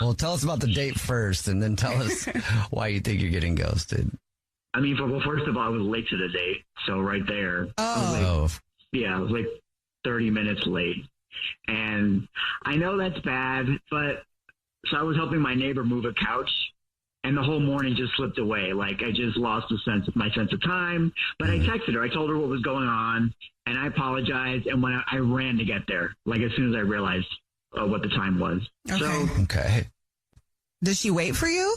Well, tell us about the date first, and then tell us why you think you're getting ghosted. I mean, well, first of all, I was late to the date. So right there. Oh. I was like 30 minutes late. And I know that's bad, but so I was helping my neighbor move a couch, and the whole morning just slipped away. Like I just lost my sense of time. But I texted her. I told her what was going on, and I apologized. And when I ran to get there, like as soon as I realized what the time was. Okay. Did she wait for you?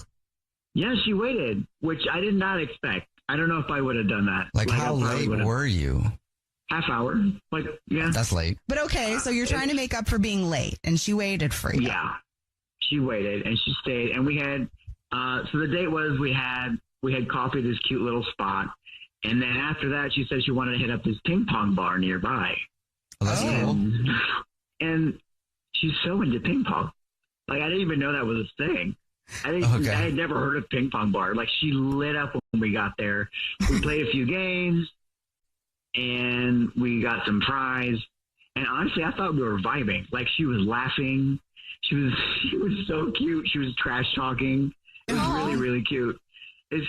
Yeah, she waited, which I did not expect. I don't know if I would have done that. Like how late were you? Half hour. Like, yeah. That's late. But okay, so you're trying to make up for being late, and she waited for you. Yeah. She waited, and she stayed, and we had, so the date was we had coffee at this cute little spot, and then after that, she said she wanted to hit up this ping pong bar nearby. Oh, that's cool. And she's so into ping pong. Like, I didn't even know that was a thing. I had never heard of ping pong bar. Like, she lit up when we got there. We played a few games, and we got some fries. And honestly, I thought we were vibing. Like, she was laughing. She was so cute. She was trash talking. It was really, really cute.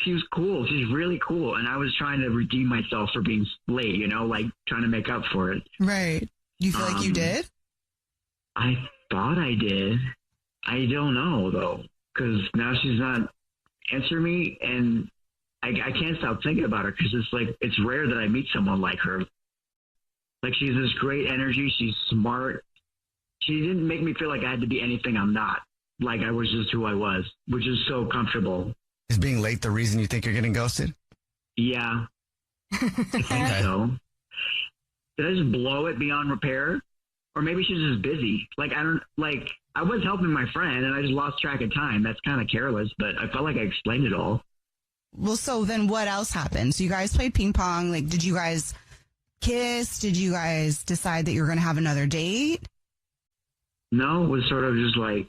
She was cool. She's really cool. And I was trying to redeem myself for being late, like trying to make up for it. Right. You feel like you did? I thought I did. I don't know, though, because now she's not answering me. And I can't stop thinking about her because it's rare that I meet someone like her. Like, she's this great energy. She's smart. She didn't make me feel like I had to be anything I'm not. Like, I was just who I was, which is so comfortable. Is being late the reason you think you're getting ghosted? Yeah. I think so. Did I just blow it beyond repair? Or maybe she's just busy. I was helping my friend and I just lost track of time. That's kind of careless, but I felt like I explained it all. Well, so then what else happened? So you guys played ping pong. Like, did you guys kiss? Did you guys decide that you were going to have another date? No, it was sort of just like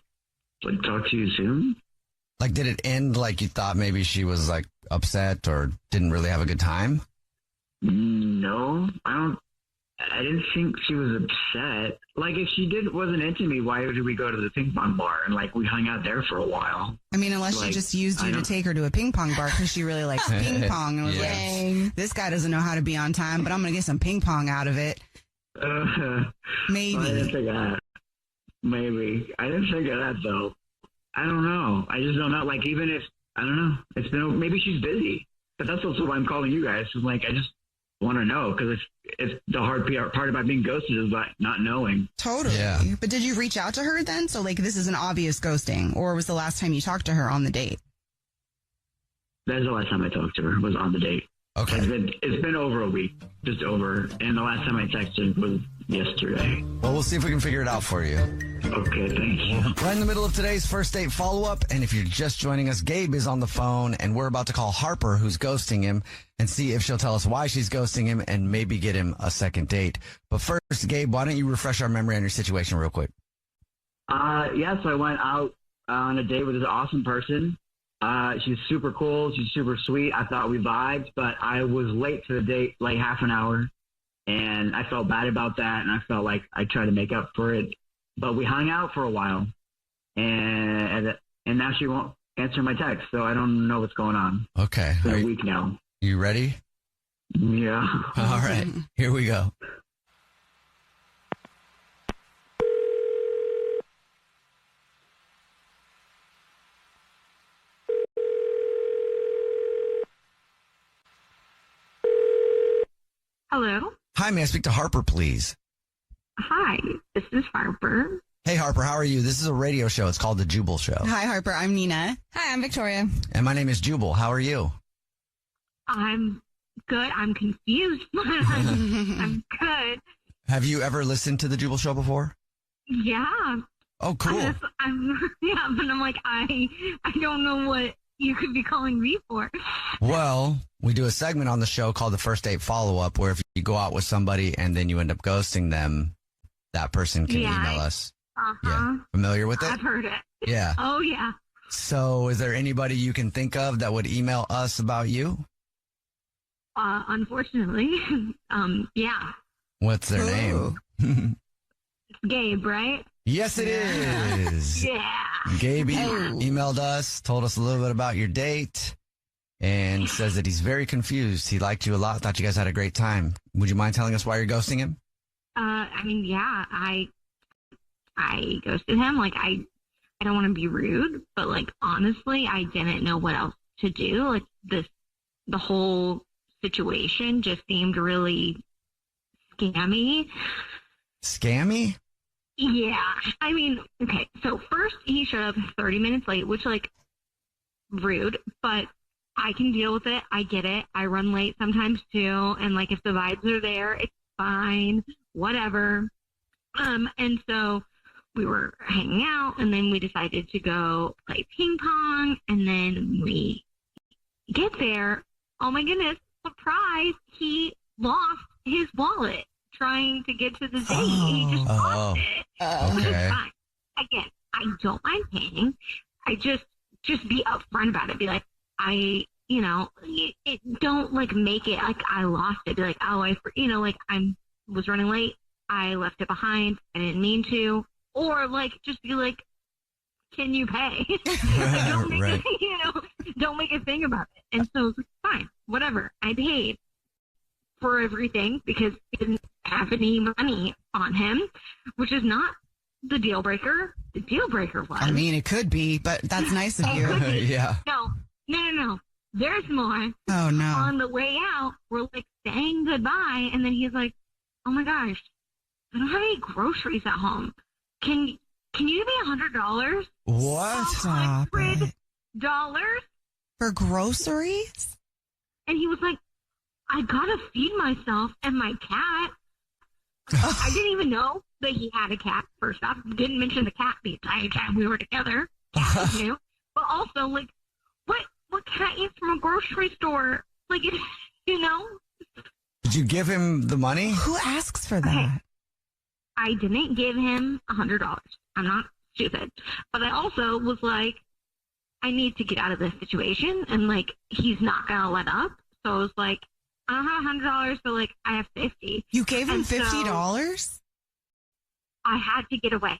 talk to you soon. Like, did it end like you thought maybe she was like upset or didn't really have a good time? No, I didn't think she was upset. Like, if she wasn't into me, why did we go to the ping pong bar and we hung out there for a while? I mean, unless she just used you to take her to a ping pong bar because she really likes ping pong and was like, this guy doesn't know how to be on time, but I'm going to get some ping pong out of it. Maybe. I didn't think of that. Maybe. I didn't think of that, though. I don't know. I just don't know. Like, even if, I don't know, maybe she's busy. But that's also why I'm calling you guys. I just want to know, because it's the hard part about being ghosted is about not knowing. Totally. Yeah. But did you reach out to her then? So, this is an obvious ghosting, or was the last time you talked to her on the date? That's the last time I talked to her, was on the date. Okay. It's been over a week, just over. And the last time I texted was yesterday. Well, we'll see if we can figure it out for you. Okay, thanks. Right in the middle of today's first date follow-up, and if you're just joining us, Gabe is on the phone, and we're about to call Harper, who's ghosting him, and see if she'll tell us why she's ghosting him and maybe get him a second date. But first, Gabe, why don't you refresh our memory on your situation real quick? So I went out on a date with this awesome person. She's super cool. She's super sweet. I thought we vibed, but I was late to the date, like half an hour, and I felt bad about that, and I felt like I tried to make up for it. But we hung out for a while, and now she won't answer my text, so I don't know what's going on. Okay. It's been a week now. You ready? Yeah. All right. Here we go. Hello. Hi, may I speak to Harper, please? Hi, this is Harper. Hey, Harper, how are you? This is a radio show. It's called The Jubal Show. Hi, Harper. I'm Nina. Hi, I'm Victoria. And my name is Jubal. How are you? I'm good. I'm confused. I'm good. Have you ever listened to The Jubal Show before? Yeah. Oh, cool. But I'm like, I don't know what you could be calling me for. Well, we do a segment on the show called the First Date Follow-Up, where if you go out with somebody and then you end up ghosting them, that person can email us. Uh-huh. Yeah. Familiar with it? I've heard it. Yeah. Oh, yeah. So is there anybody you can think of that would email us about you? Unfortunately, yeah. What's their name? It's Gabe, right? Yes, it is. Yeah. Gabe emailed us, told us a little bit about your date, and says that he's very confused. He liked you a lot, thought you guys had a great time. Would you mind telling us why you're ghosting him? I mean, yeah, I ghosted him. Like, I don't want to be rude, but like, honestly, I didn't know what else to do. Like, the whole situation just seemed really scammy. Scammy? Yeah. I mean, okay. So first he showed up 30 minutes late, which like rude, but I can deal with it. I get it. I run late sometimes too. And like, if the vibes are there, it's fine, whatever. And so we were hanging out, and then we decided to go play ping pong. And then we get there. Oh my goodness. Surprise. He lost his wallet trying to get to the date. He just lost it. Which is fine. Again, I don't mind paying. I just be upfront about it. Be like, don't like make it like I lost it. Be like, oh, like I was running late. I left it behind. I didn't mean to. Or like, just be like, can you pay? Like, don't make a thing about it. And so it's like, fine, whatever. I paid for everything because he didn't have any money on him, which is not the deal breaker. The deal breaker was. I mean, it could be, but that's nice of you. Yeah. No. There's more. Oh, no. On the way out, we're like saying goodbye, and then he's like, oh my gosh, I don't have any groceries at home. Can you give me $100? What? Stop it. $100? For groceries? And he was like, I gotta feed myself and my cat. I didn't even know that he had a cat, first off. Didn't mention the cat the entire time we were together. Cat was new. But also, like, what cat eats from a grocery store? Like, Did you give him the money? Who asks for that? Okay. I didn't give him $100. I'm not stupid. But I also was like, I need to get out of this situation. And, like, he's not going to let up. So I was like, I don't have $100, but, like, I have $50. You gave him $50? So I had to get away.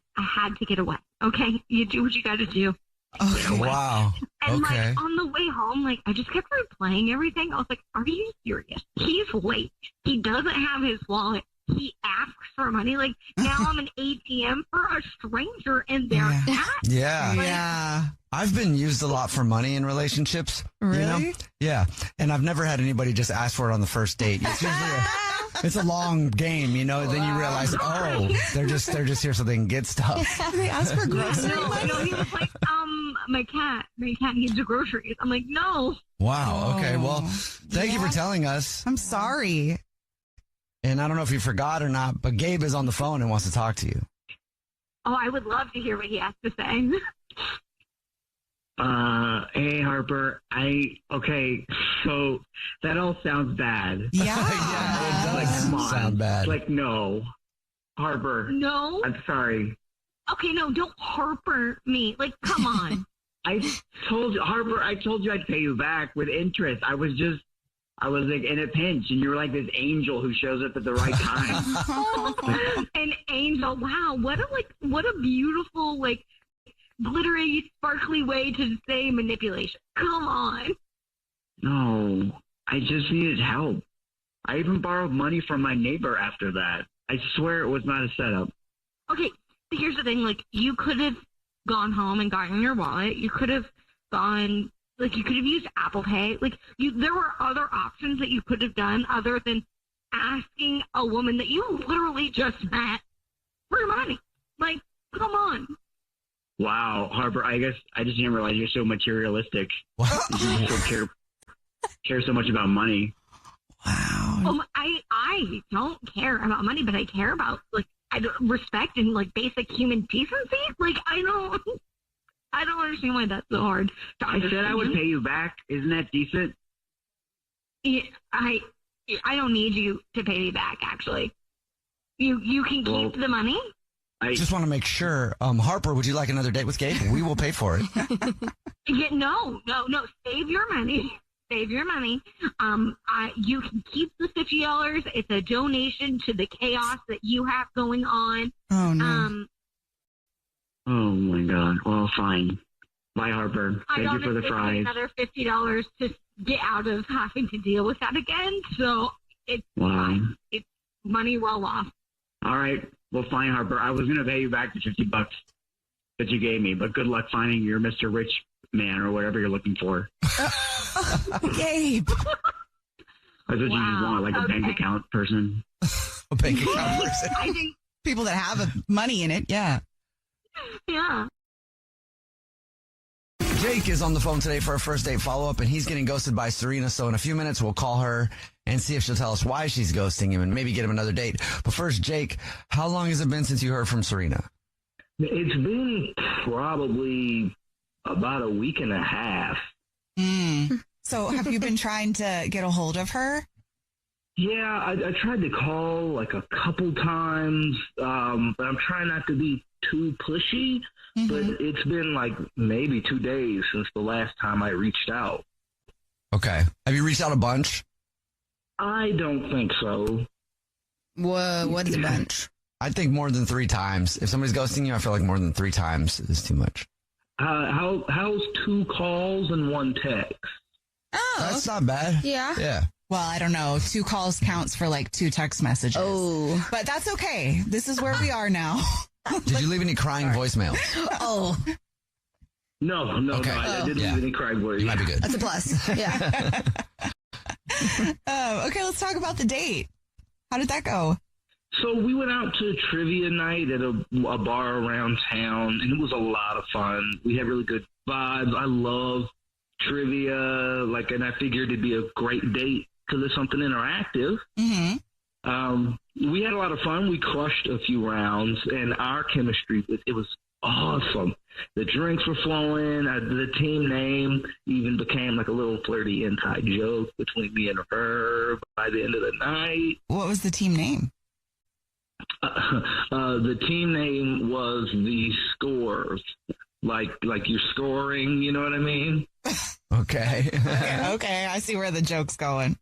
Okay? You do what you got to do. Okay. Wow. And, okay. like, on the way home, like, I just kept replaying everything. I was like, are you serious? He's late. He doesn't have his wallet. He asks for money. Like, now I'm an ATM for a stranger and their cat. Yeah. Yeah. I've been used a lot for money in relationships. Really? Yeah. And I've never had anybody just ask for it on the first date. It's usually it's a long game, Then you realize, they're just here so they can get stuff. They ask for groceries. No, he was like, my cat needs the groceries. I'm like, no. Wow. Okay. Well, thank you for telling us. I'm sorry. And I don't know if you forgot or not, but Gabe is on the phone and wants to talk to you. Oh, I would love to hear what he has to say. Hey, Harper. Okay, so that all sounds bad. Yeah. Yeah, it does come on. sound bad. Like, no. Harper. No? I'm sorry. Okay, no, don't Harper me. Like, come on. Harper, I told you I'd pay you back with interest. I was like in a pinch, and you were like this angel who shows up at the right time. An angel. Wow. What a beautiful, like, glittery, sparkly way to say manipulation. Come on. No, I just needed help. I even borrowed money from my neighbor after that. I swear it was not a setup. Okay, but here's the thing. Like, you could have gone home and gotten your wallet. You could have gone, like, you could have used Apple Pay. Like, there were other options that you could have done other than asking a woman that you literally just met for money. Like, come on. Wow, Harper, I guess I just didn't realize you're so materialistic. What? You so care so much about money. Wow. I don't care about money, but I care about, like, respect and, like, basic human decency. Like, I don't understand why that's so hard to understand. I said I would pay you back. Isn't that decent? Yeah, I don't need you to pay me back, actually. You can keep the money. I just want to make sure. Harper, would you like another date with Gabe? We will pay for it. Yeah, no. Save your money. You can keep the $50. It's a donation to the chaos that you have going on. Oh, no. Oh my God. Well, fine. Bye, Harper. Thank you for the fries. Another $50 to get out of having to deal with that again. So it's fine. It's money well lost. All right. Well, fine, Harper. I was going to pay you back the $50 that you gave me, but good luck finding your Mr. Rich Man or whatever you're looking for. Gabe. I thought you just want like a bank account person. A bank account person. I think People that have money in it, yeah. yeah. Jake is on the phone today for a first date follow-up, and he's getting ghosted by Serena. So in a few minutes, we'll call her and see if she'll tell us why she's ghosting him and maybe get him another date. But first, Jake, how long has it been since you heard from Serena? It's been probably about a week and a half. So have you been trying to get a hold of her? Yeah, I tried to call like a couple times, but I'm trying not to be too pushy. But it's been like maybe 2 days since the last time I reached out. Okay. Have you reached out a bunch? I don't think so. What is a bunch? I think more than 3 times. If somebody's ghosting you, I feel like more than 3 times is too much. How's 2 calls and 1 text? Oh, That's not bad. yeah. Yeah. Well, I don't know. 2 calls counts for like 2 text messages. Oh. But that's okay. This is where we are now. Did you leave any crying voicemail? Oh. No, Okay. I didn't leave any crying voice. You might be good. That's a plus. Yeah. Okay, let's talk about the date. How did that go? So we went out to trivia night at a bar around town, and it was a lot of fun. We had really good vibes. I love trivia, and I figured it'd be a great date because it's something interactive. Mm-hmm. We had a lot of fun. We crushed a few rounds, and our chemistry, it was awesome. The drinks were flowing. The team name even became like a little flirty inside joke between me and her by the end of the night. What was the team name? The team name was the Scores. Like you're scoring, you know what I mean? Okay. Okay, I see where the joke's going.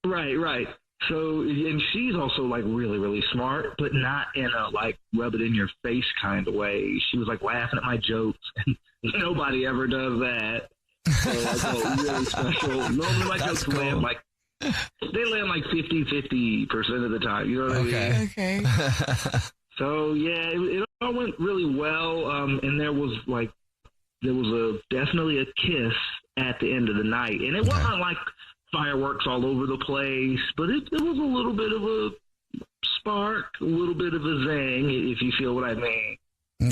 Right. So, and she's also like really, really smart, but not in a like rub it in your face kind of way. She was like laughing at my jokes, and nobody ever does that. So I felt really special. Normally my jokes land like 50% of the time. You know what I mean? Okay. So yeah, it all went really well. And there was definitely a kiss at the end of the night, and it wasn't like fireworks all over the place, but it was a little bit of a spark, a little bit of a zing, if you feel what I mean.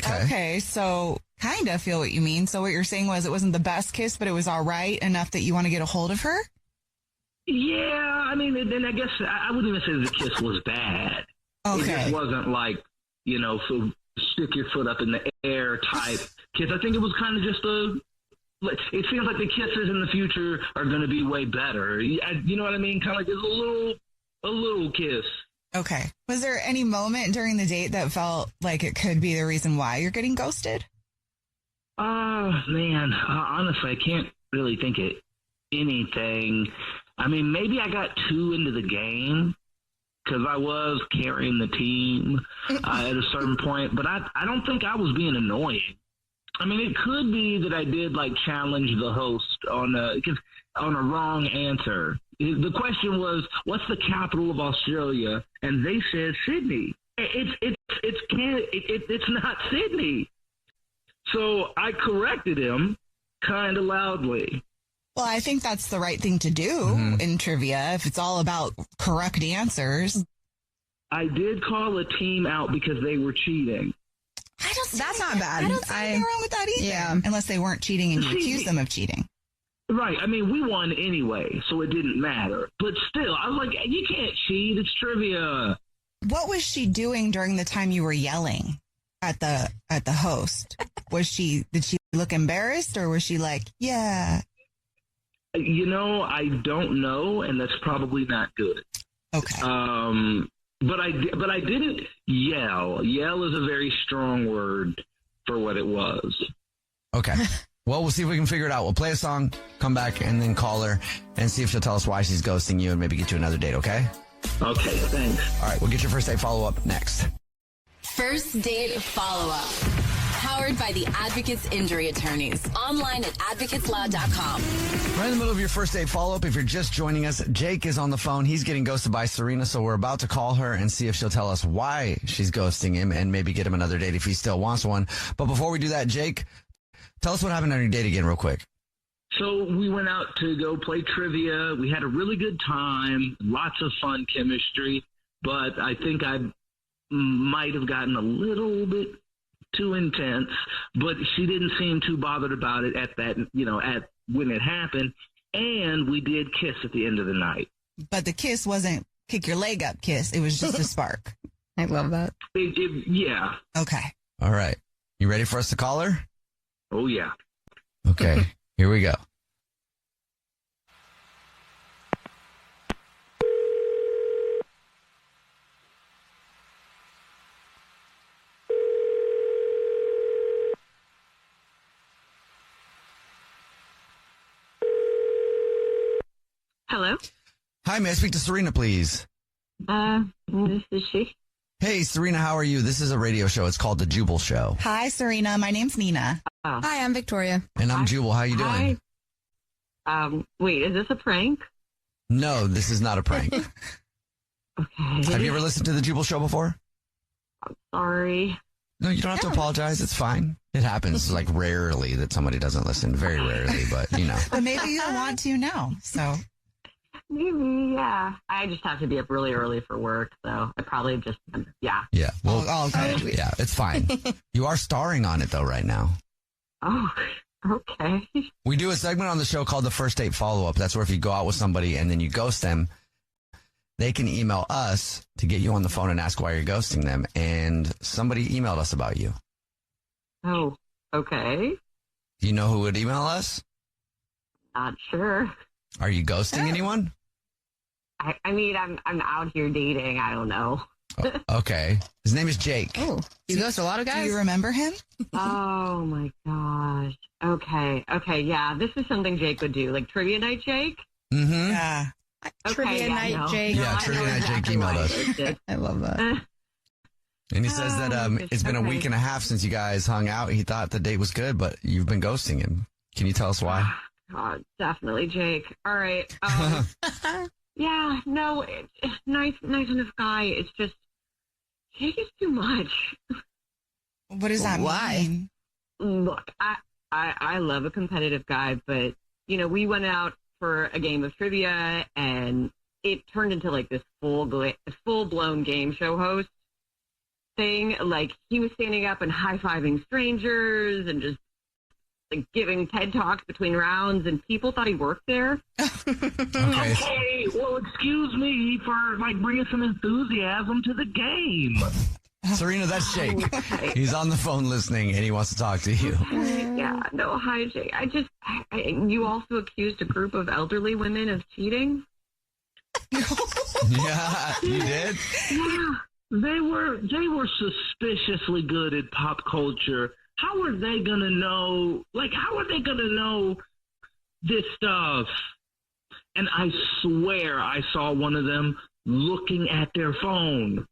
Okay, so kind of feel what you mean. So what you're saying was it wasn't the best kiss, but it was all right enough that you want to get a hold of her? Yeah, I mean, then I guess I wouldn't even say the kiss was bad. Okay. It just wasn't like, so stick your foot up in the air type kiss. I think it was kind of just it seems like the kisses in the future are going to be way better. You know what I mean? Kind of like just a little kiss. Okay. Was there any moment during the date that felt like it could be the reason why you're getting ghosted? Man, honestly, I can't really think of anything. I mean, maybe I got too into the game because I was carrying the team at a certain point, but I don't think I was being annoying. I mean, it could be that I did challenge the host on a wrong answer. The question was, "What's the capital of Australia?" And they said Sydney. It's not Sydney. So I corrected him kind of loudly. Well, I think that's the right thing to do in trivia if it's all about correct answers. I did call a team out because they were cheating. That's not bad. I don't see anything wrong with that either. Yeah. Unless they weren't cheating and you accused them of cheating. Right. I mean, we won anyway, so it didn't matter. But still, I was like, you can't cheat. It's trivia. What was she doing during the time you were yelling at the host? Did she look embarrassed or was she like, yeah? I don't know, and that's probably not good. Okay. But I didn't yell. Yell is a very strong word for what it was. Okay. Well, we'll see if we can figure it out. We'll play a song, come back, and then call her and see if she'll tell us why she's ghosting you and maybe get you another date, okay? Okay, thanks. All right, we'll get your first date follow-up next. First date follow-up. Powered by the Advocates Injury Attorneys. Online at advocateslaw.com. Right in the middle of your first date follow-up, if you're just joining us, Jake is on the phone. He's getting ghosted by Serena, so we're about to call her and see if she'll tell us why she's ghosting him and maybe get him another date if he still wants one. But before we do that, Jake, tell us what happened on your date again real quick. So we went out to go play trivia. We had a really good time, lots of fun chemistry, but I think I might have gotten a little bit too intense, but she didn't seem too bothered about it at when it happened. And we did kiss at the end of the night. But the kiss wasn't kick your leg up kiss. It was just a spark. I love that. Yeah. Okay. All right. You ready for us to call her? Oh, yeah. Okay. Here we go. Hello? Hi, may I speak to Serena, please? This is she. Hey, Serena, how are you? This is a radio show. It's called The Jubal Show. Hi, Serena. My name's Nina. Hi, I'm Victoria. And I'm Jubal. How you doing? Hi. Wait, is this a prank? No, this is not a prank. Okay. Have you ever listened to The Jubal Show before? I'm sorry. No, you don't have to apologize. It's fine. It happens like rarely that somebody doesn't listen. Very rarely, but you know. But maybe you want to now, so. Maybe, yeah. I just have to be up really early for work, so I probably just, yeah. Yeah. Well, okay. Yeah, it's fine. You are starring on it, though, right now. Oh, okay. We do a segment on the show called the First Date Follow-Up. That's where if you go out with somebody and then you ghost them, they can email us to get you on the phone and ask why you're ghosting them. And somebody emailed us about you. Oh, okay. Do you know who would email us? Not sure. Are you ghosting anyone? I mean, I'm out here dating. I don't know. Oh, okay. His name is Jake. Oh, you ghost a lot of guys? Do you remember him? Oh, my gosh. Okay, yeah. This is something Jake would do. Like trivia night, Jake? Mm-hmm. Yeah. Trivia night, Jake. Yeah, Trivia Night Jake emailed us. I love that. And he says that it's been a week and a half since you guys hung out. He thought the date was good, but you've been ghosting him. Can you tell us why? God, definitely Jake. All right. Yeah, no, nice enough guy. It's just, Jake is too much. What does that mean? Look, I love a competitive guy, but, you know, we went out for a game of trivia, and it turned into, like, this full-blown game show host thing. Like, he was standing up and high-fiving strangers and just, like, giving TED Talks between rounds, and people thought he worked there. Okay, well, excuse me for, like, bringing some enthusiasm to the game. Serena, that's Jake. He's on the phone listening, and he wants to talk to you. Yeah, no, hi, Jake. You also accused a group of elderly women of cheating? Yeah, you did? Yeah. They were suspiciously good at pop culture. How are they gonna know? Like, how are they gonna know this stuff? And I swear I saw one of them looking at their phone.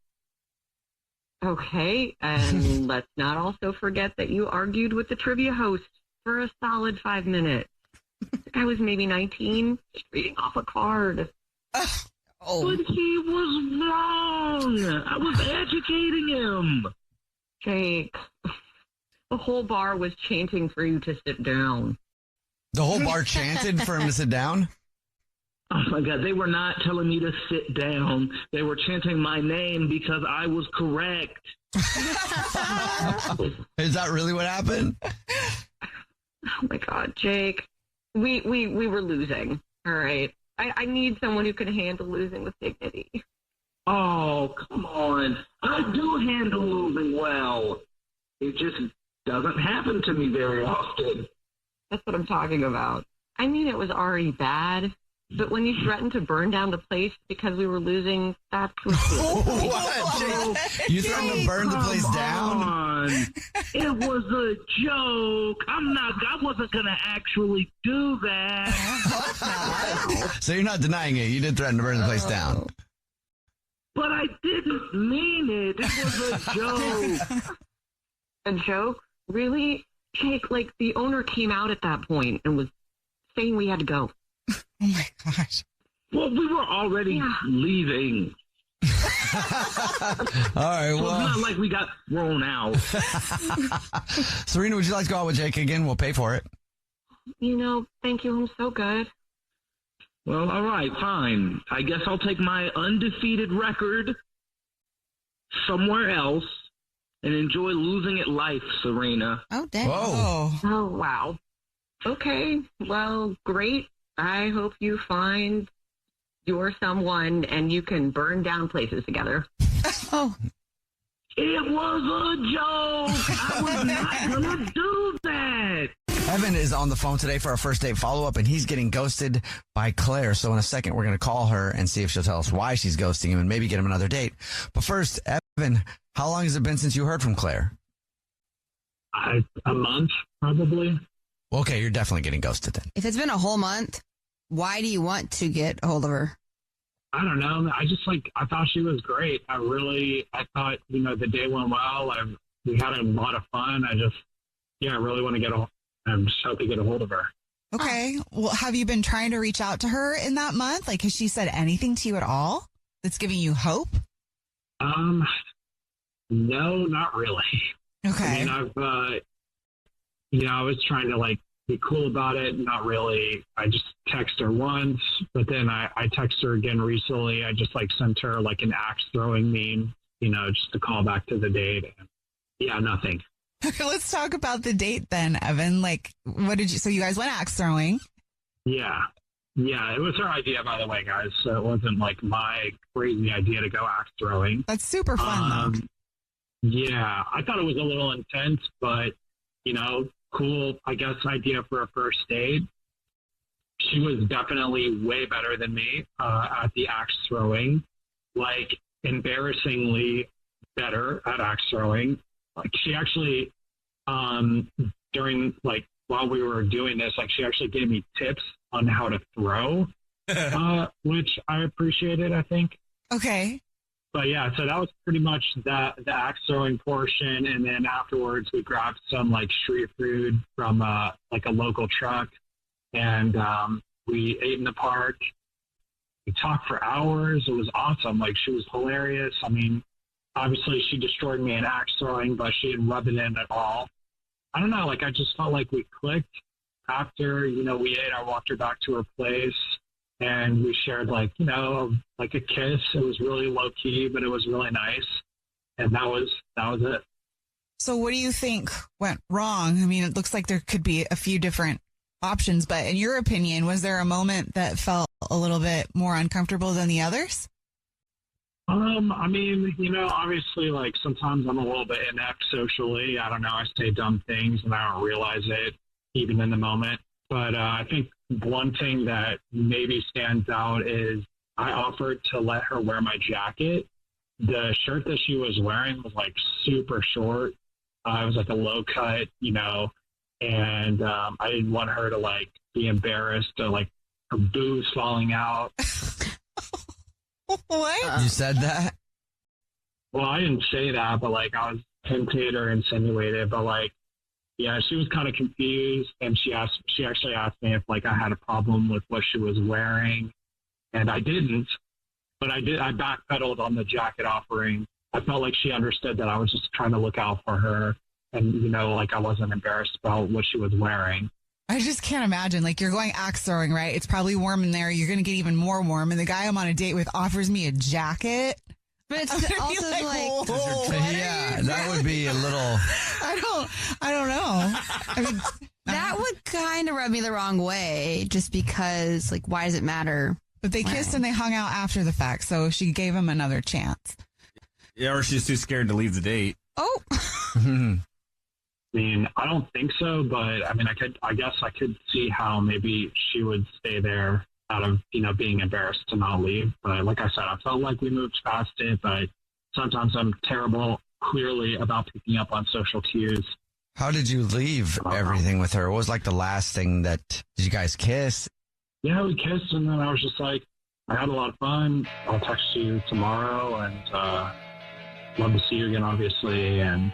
Okay, and let's not also forget that you argued with the trivia host for a solid 5 minutes. I was maybe 19, just reading off a card. But he was wrong. I was educating him. Jake, the whole bar was chanting for you to sit down. The whole bar chanted for him to sit down? Oh, my God. They were not telling me to sit down. They were chanting my name because I was correct. Is that really what happened? Oh, my God, Jake. We were losing, all right? I need someone who can handle losing with dignity. Oh, come on. I do handle losing well. It just doesn't happen to me very often. That's what I'm talking about. I mean, it was already bad, but when you threatened to burn down the place because we were losing, that's what, Jake? You threatened to burn the place down? It was a joke. I wasn't going to actually do that. So you're not denying it. You did threaten to burn the place down. But I didn't mean it. It was a joke. A joke? Really? Jake, like the owner came out at that point and was saying we had to go. Oh my gosh. Well, we were already leaving. All right, well. So it's not like we got thrown out. Serena, would you like to go out with Jake again? We'll pay for it. Thank you. I'm so good. Well, all right, fine. I guess I'll take my undefeated record somewhere else and enjoy losing at life, Serena. Oh, dang. Whoa. Oh, wow. Okay. Well, great. I hope you find your someone and you can burn down places together. Oh. It was a joke. I was not going to do that. Evan is on the phone today for our first date follow-up, and he's getting ghosted by Claire. So in a second, we're going to call her and see if she'll tell us why she's ghosting him and maybe get him another date. But first, Evan, how long has it been since you heard from Claire? A month, probably. Well, okay, you're definitely getting ghosted then. If it's been a whole month, why do you want to get a hold of her? I don't know. I thought she was great. I thought, the day went well. We had a lot of fun. I really want to I'm just hoping to get a hold of her. Okay. Well, have you been trying to reach out to her in that month? Like, has she said anything to you at all that's giving you hope? No, not really. Okay. I mean, I was trying to be cool about it. Not really. I just text her once, but then I text her again recently. I just sent her an axe throwing meme, just to call back to the date. And, yeah, nothing. Let's talk about the date then, Evan. So you guys went axe throwing? Yeah. Yeah, it was her idea, by the way, guys. So it wasn't my crazy idea to go axe throwing. That's super fun, though. Yeah, I thought it was a little intense, but, cool, I guess, idea for a first date. She was definitely way better than me at the axe throwing, embarrassingly better at axe throwing. She actually, during, while we were doing this, she actually gave me tips on how to throw, which I appreciated, I think. Okay. But yeah, so that was pretty much the axe throwing portion. And then afterwards we grabbed some street food from a local truck, and we ate in the park. We talked for hours. It was awesome. She was hilarious. I mean, obviously she destroyed me in axe throwing, but she didn't rub it in at all. I don't know. I just felt like we clicked. After, we ate, I walked her back to her place, and we shared a kiss. It was really low key, but it was really nice. And that was it. So what do you think went wrong? I mean, it looks like there could be a few different options, but in your opinion, was there a moment that felt a little bit more uncomfortable than the others? I mean, obviously, sometimes I'm a little bit inept socially. I don't know. I say dumb things and I don't realize it even in the moment. But I think one thing that maybe stands out is I offered to let her wear my jacket. The shirt that she was wearing was super short. It was a low cut, and I didn't want her to be embarrassed or her boobs falling out. What? You said that? Well, I didn't say that, but I was hinted or insinuated, but yeah, she was kind of confused, and she actually asked me if I had a problem with what she was wearing, and I didn't, but I backpedaled on the jacket offering. I felt like she understood that I was just trying to look out for her, and I wasn't embarrassed about what she was wearing. I just can't imagine. You're going axe throwing, right? It's probably warm in there. You're going to get even more warm. And the guy I'm on a date with offers me a jacket. But it's also yeah, that would be a little. I don't know. I mean, that would kind of rub me the wrong way, just because, why does it matter? But they kissed and they hung out after the fact, so she gave him another chance. Yeah, or she's too scared to leave the date. Oh. I mean, I don't think so, but I mean, I guess I could see how maybe she would stay there out of, being embarrassed to not leave. But like I said, I felt like we moved past it, but sometimes I'm terrible, clearly, about picking up on social cues. How did you leave everything with her? What was the last thing did you guys kiss? Yeah, we kissed, and then I was just I had a lot of fun. I'll text you tomorrow, and love to see you again, obviously, and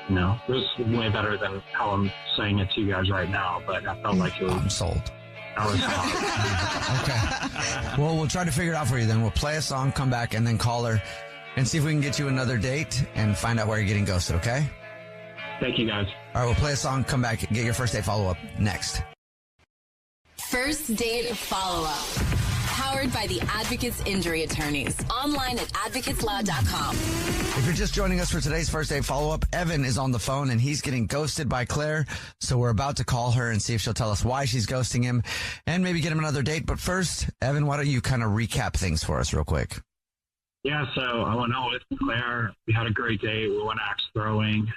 it was way better than how I'm saying it to you guys right now, but I felt like it was... I'm sold. I was Okay. Well, we'll try to figure it out for you then. We'll play a song, come back, and then call her and see if we can get you another date and find out where you're getting ghosted, okay? Thank you, guys. All right, we'll play a song, come back, get your first date follow-up next. First date follow-up. Powered by the Advocates Injury Attorneys. Online at advocateslaw.com. If you're just joining us for today's first date follow-up, Evan is on the phone and he's getting ghosted by Claire. So we're about to call her and see if she'll tell us why she's ghosting him and maybe get him another date. But first, Evan, why don't you kind of recap things for us real quick? Yeah, so I went out with Claire. We had a great day. We went axe throwing.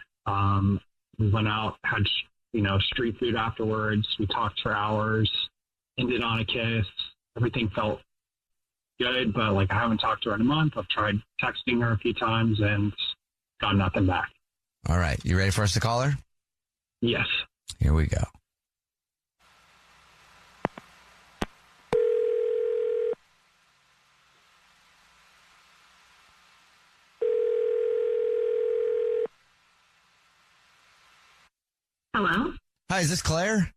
We went out, had, street food afterwards. We talked for hours, ended on a kiss. Everything felt good, but I haven't talked to her in a month. I've tried texting her a few times and got nothing back. All right. You ready for us to call her? Yes. Here we go. Hello? Hi, is this Claire?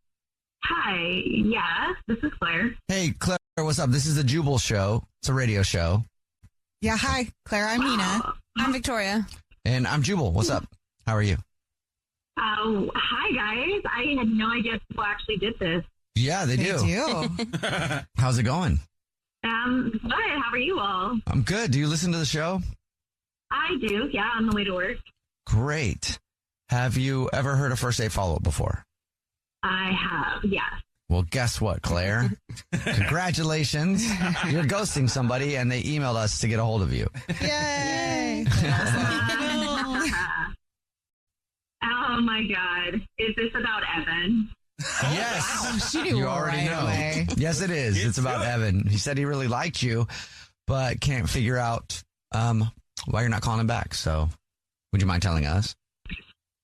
Hi. Yeah, this is Claire. Hey, Claire, what's up? This is the Jubal Show. It's a radio show. Yeah, hi, Claire. I'm Nina. I'm Victoria. And I'm Jubal. What's up? How are you? Hi, guys. I had no idea people actually did this. Yeah, they do. How's it going? Good. How are you all? I'm good. Do you listen to the show? I do. Yeah, on the way to work. Great. Have you ever heard a first date follow-up before? I have, yes. Well, guess what, Claire? Congratulations. You're ghosting somebody, and they emailed us to get a hold of you. Yay! Oh, my God. Is this about Evan? Yes. She knew You already right know. away. Yes, it is. It's about Evan. He said he really liked you, but can't figure out why you're not calling him back. So would you mind telling us?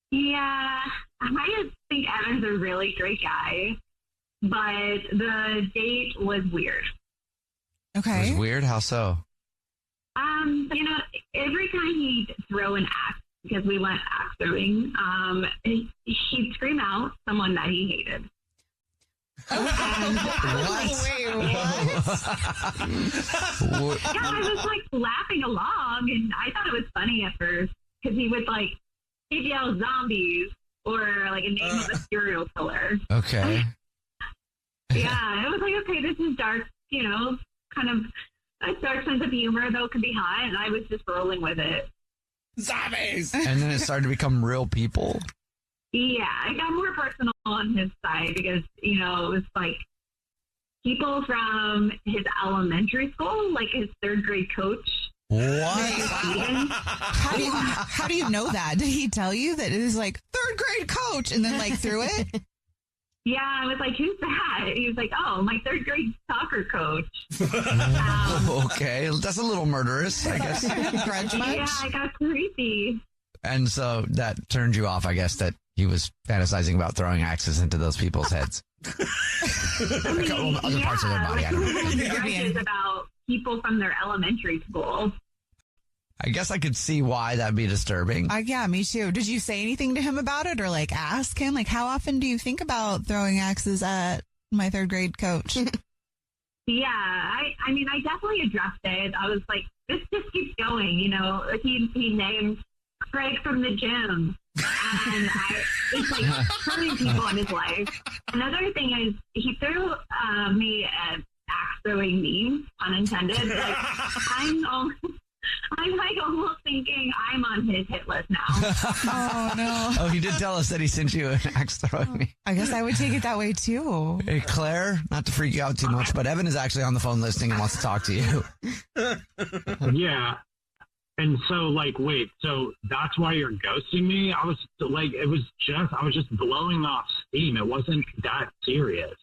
Yeah, I just think Evan's a really great guy, but the date was weird. Okay. It was weird? How so? Every time he'd throw an axe, because we went axe throwing, he'd scream out someone that he hated. What? Yeah, I was laughing along, and I thought it was funny at first, because he would he'd yell zombies or a name of a serial killer. Okay. Yeah, it was okay, this is dark, kind of a dark sense of humor, though it can be high, and I was just rolling with it. Zombies! And then it started to become real people? Yeah, I got more personal on his side because, it was people from his elementary school, his third grade coach. What? How do you know that? Did he tell you that it is third grade coach and then threw it? Yeah, I was who's that? He was oh, my third grade soccer coach. Okay, that's a little murderous, I guess. Grudge much? Yeah, I got creepy. And so that turned you off, I guess, that he was fantasizing about throwing axes into those people's heads. Other parts of their body, I don't know. Grudges about people from their elementary school. I guess I could see why that'd be disturbing. Yeah, me too. Did you say anything to him about it or ask him? How often do you think about throwing axes at my third grade coach? Yeah, I definitely addressed it. I was this just keeps going, he named Craig from the gym. And it's hurting people in his life. Another thing is he threw me an axe throwing meme, unintended. I'm almost thinking I'm on his hit list now. Oh, no. Oh, he did tell us that he sent you an axe throwing me. I guess I would take it that way, too. Hey, Claire, not to freak you out too much, but Evan is actually on the phone listening and wants to talk to you. Yeah. And so, wait, so that's why you're ghosting me? I was I was just blowing off steam. It wasn't that serious.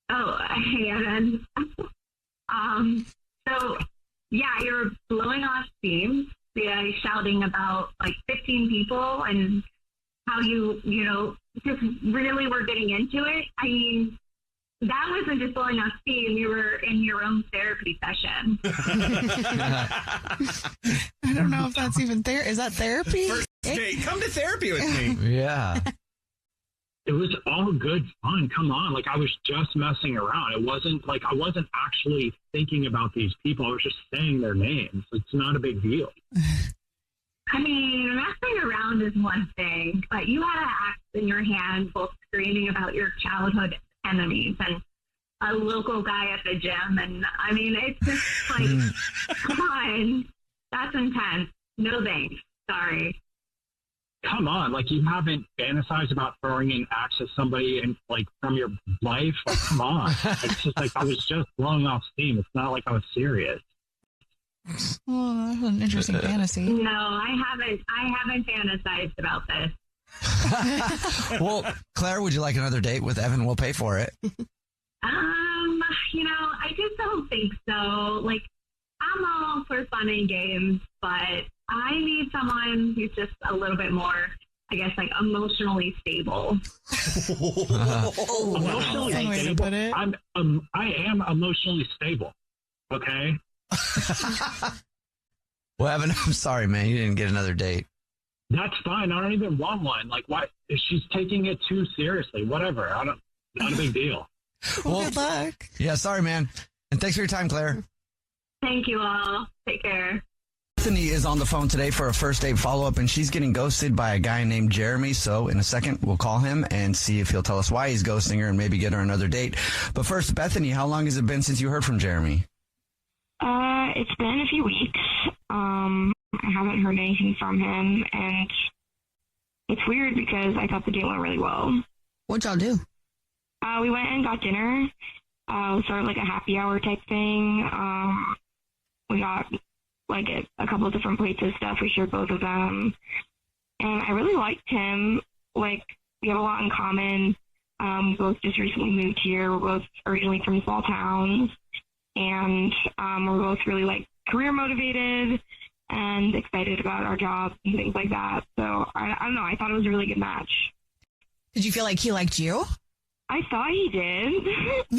Oh, hey, Evan. So, yeah, you're blowing off steam by shouting about 15 people and how you just really were getting into it. I mean, that wasn't just blowing off steam. You were in your own therapy session. I don't know if that's even is that therapy? date. Come to therapy with me. Yeah. It was all good fun. Come on. Like, I was just messing around. It wasn't like I wasn't actually thinking about these people. I was just saying their names. It's not a big deal. I mean, messing around is one thing, but you had an axe in your hand, both screaming about your childhood enemies and a local guy at the gym. And I mean, it's just like, come on, that's intense. No thanks. Sorry. Come on. Like, you haven't fantasized about throwing an axe at somebody and like from your life. Like, come on. It's just like I was just blowing off steam. It's not like I was serious. Oh, that's an interesting fantasy. No, I haven't fantasized about this. Well, Claire, would you like another date with Evan? We'll pay for it. I just don't think so. Like, I'm all for fun and games, but I need someone who's just a little bit more, I guess, like emotionally stable. Emotionally stable. I am emotionally stable. Okay. Well, Evan, I'm sorry, man. You didn't get another date. That's fine. I don't even want one. Like, why? She's taking it too seriously. Whatever. Not a big deal. Well, good luck. Yeah, sorry, man. And thanks for your time, Claire. Thank you all. Take care. Bethany is on the phone today for a first date follow-up, and she's getting ghosted by a guy named Jeremy. So in a second, we'll call him and see if he'll tell us why he's ghosting her and maybe get her another date. But first, Bethany, how long has it been since you heard from Jeremy? It's been a few weeks. I haven't heard anything from him, and it's weird because I thought the date went really well. What'd y'all do? We went and got dinner. It was sort of like a happy hour type thing. We got like a couple of different plates of stuff. We shared both of them. And I really liked him. Like, we have a lot in common. We both just recently moved here. We're both originally from small towns. And we're both really, like, career motivated and excited about our jobs and things like that. So, I don't know. I thought it was a really good match. Did you feel like he liked you? I thought he did.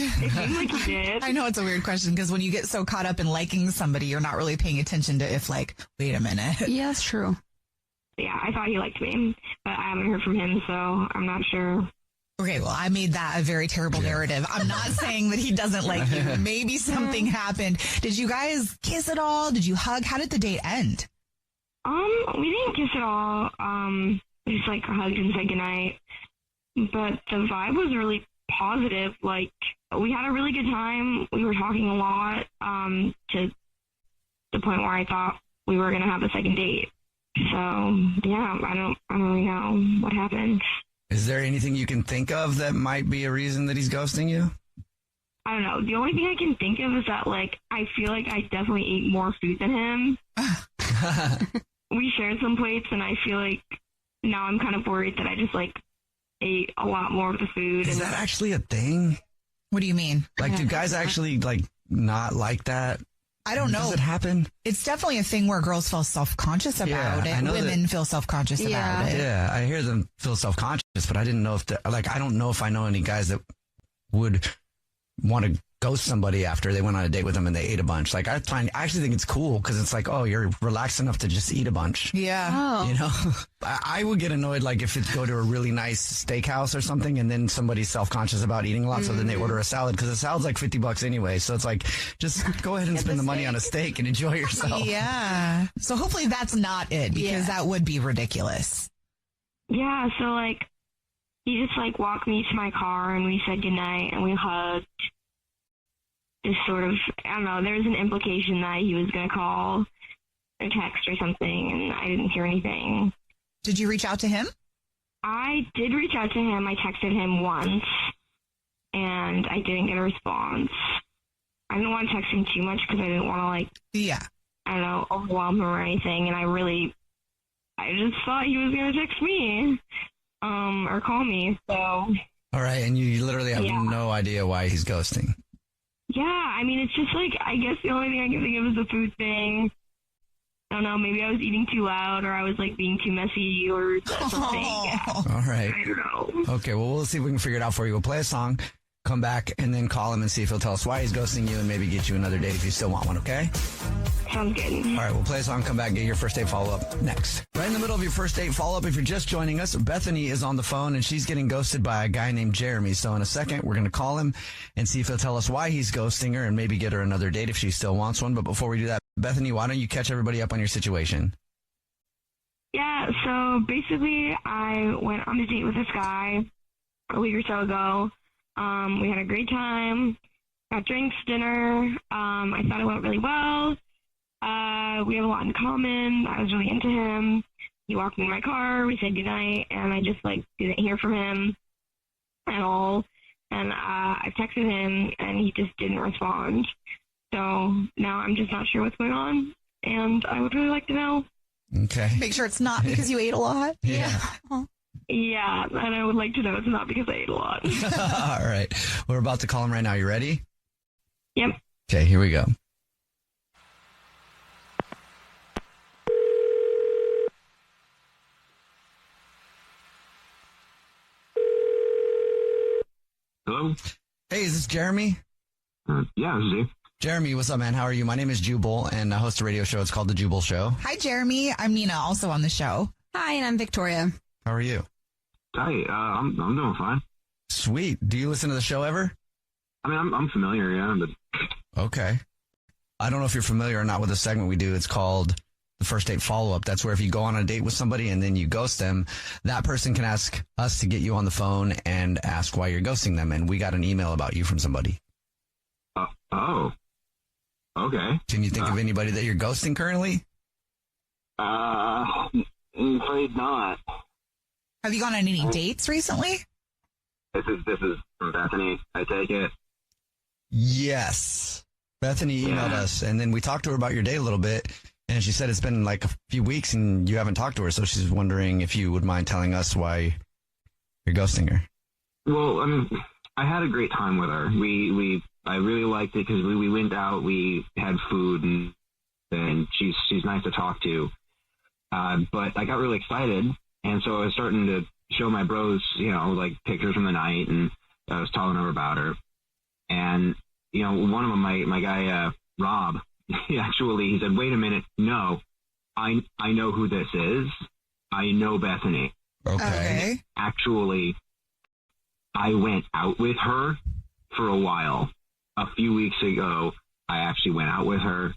It seemed like he did. I know it's a weird question because when you get so caught up in liking somebody, you're not really paying attention to if, like, wait a minute. Yeah, that's true. Yeah, I thought he liked me, but I haven't heard from him, so I'm not sure. Okay, well, I made that a very terrible narrative. I'm not saying that he doesn't like you. Maybe something happened. Did you guys kiss at all? Did you hug? How did the date end? We didn't kiss at all. We just, like, hugged and said goodnight. But the vibe was really positive. Like, we had a really good time. We were talking a lot, to the point where I thought we were going to have a second date. So, yeah, I don't really know what happened. Is there anything you can think of that might be a reason that he's ghosting you? I don't know. The only thing I can think of is that, like, I feel like I definitely ate more food than him. We shared some plates, and I feel like now I'm kind of worried that I just, like, ate a lot more of the food. Is that actually a thing? What do you mean? Like, do guys actually, like, not like that? I don't know. Does it happen? It's definitely a thing where girls feel self-conscious about it. Women feel self-conscious about it. Yeah, I hear them feel self-conscious, but I didn't know if, I don't know if I know any guys that would want to ghost somebody after they went on a date with them and they ate a bunch. Like, I actually think it's cool because it's like, oh, you're relaxed enough to just eat a bunch. Yeah. Oh. You know, I would get annoyed, like, if it's go to a really nice steakhouse or something and then somebody's self-conscious about eating a lot, so then they order a salad because a salad's like $50 anyway. So it's like, just go ahead and spend the money on a steak and enjoy yourself. Yeah. So hopefully that's not it because that would be ridiculous. Yeah, so, like, he just, like, walked me to my car and we said goodnight and we hugged. Just sort of, I don't know, there was an implication that he was going to call or text or something, and I didn't hear anything. Did you reach out to him? I did reach out to him. I texted him once, and I didn't get a response. I didn't want to text him too much because I didn't want to, like, I don't know, overwhelm him or anything, and I just thought he was going to text me or call me, so. All right, and you literally have no idea why he's ghosting. Yeah, I mean, it's just like, I guess the only thing I can think of is the food thing. I don't know, maybe I was eating too loud or I was, like, being too messy or something. All right. I don't know. Okay, well, we'll see if we can figure it out for you. We'll play a song, come back, and then call him and see if he'll tell us why he's ghosting you and maybe get you another date if you still want one, okay? Sounds good. All right, we'll play a song, come back, and get your first date follow-up next. Right in the middle of your first date follow-up, if you're just joining us, Bethany is on the phone, and she's getting ghosted by a guy named Jeremy. So in a second, we're going to call him and see if he'll tell us why he's ghosting her and maybe get her another date if she still wants one. But before we do that, Bethany, why don't you catch everybody up on your situation? Yeah, so basically I went on a date with this guy a week or so ago. We had a great time, got drinks, dinner. I thought it went really well. We have a lot in common. I was really into him. He walked me in my car. We said goodnight, and I just didn't hear from him at all. And I texted him, and he just didn't respond. So now I'm just not sure what's going on, and I would really like to know. Okay. Make sure it's not because you ate a lot. Yeah. Yeah, and I would like to know it's not because I ate a lot. All right. We're about to call him right now. You ready? Yep. Okay, here we go. Hello? Hey, is this Jeremy? Yeah, this is Dave. Jeremy, what's up, man? How are you? My name is Jubal, and I host a radio show. It's called The Jubal Show. Hi, Jeremy. I'm Nina, also on the show. Hi, and I'm Victoria. How are you? Hi, I'm doing fine. Sweet. Do you listen to the show ever? I mean, I'm familiar, yeah, but... Okay. I don't know if you're familiar or not with the segment we do. It's called the first date follow-up. That's where if you go on a date with somebody and then you ghost them, that person can ask us to get you on the phone and ask why you're ghosting them. And we got an email about you from somebody. Oh. Okay. Can you think of anybody that you're ghosting currently? I'm afraid not. Have you gone on any dates recently? This is from Bethany, I take it. Yes. Bethany emailed us, and then we talked to her about your day a little bit, and she said it's been like a few weeks and you haven't talked to her, so she's wondering if you would mind telling us why you're ghosting her. Well, I mean, I had a great time with her. I really liked it because we went out, we had food, and she's nice to talk to. But I got really excited, and so I was starting to show my bros, pictures from the night, and I was telling them about her. And, one of them, my guy, Rob, he said, wait a minute, no, I know who this is. I know Bethany. Okay. Actually, I went out with her for a while. A few weeks ago, I actually went out with her,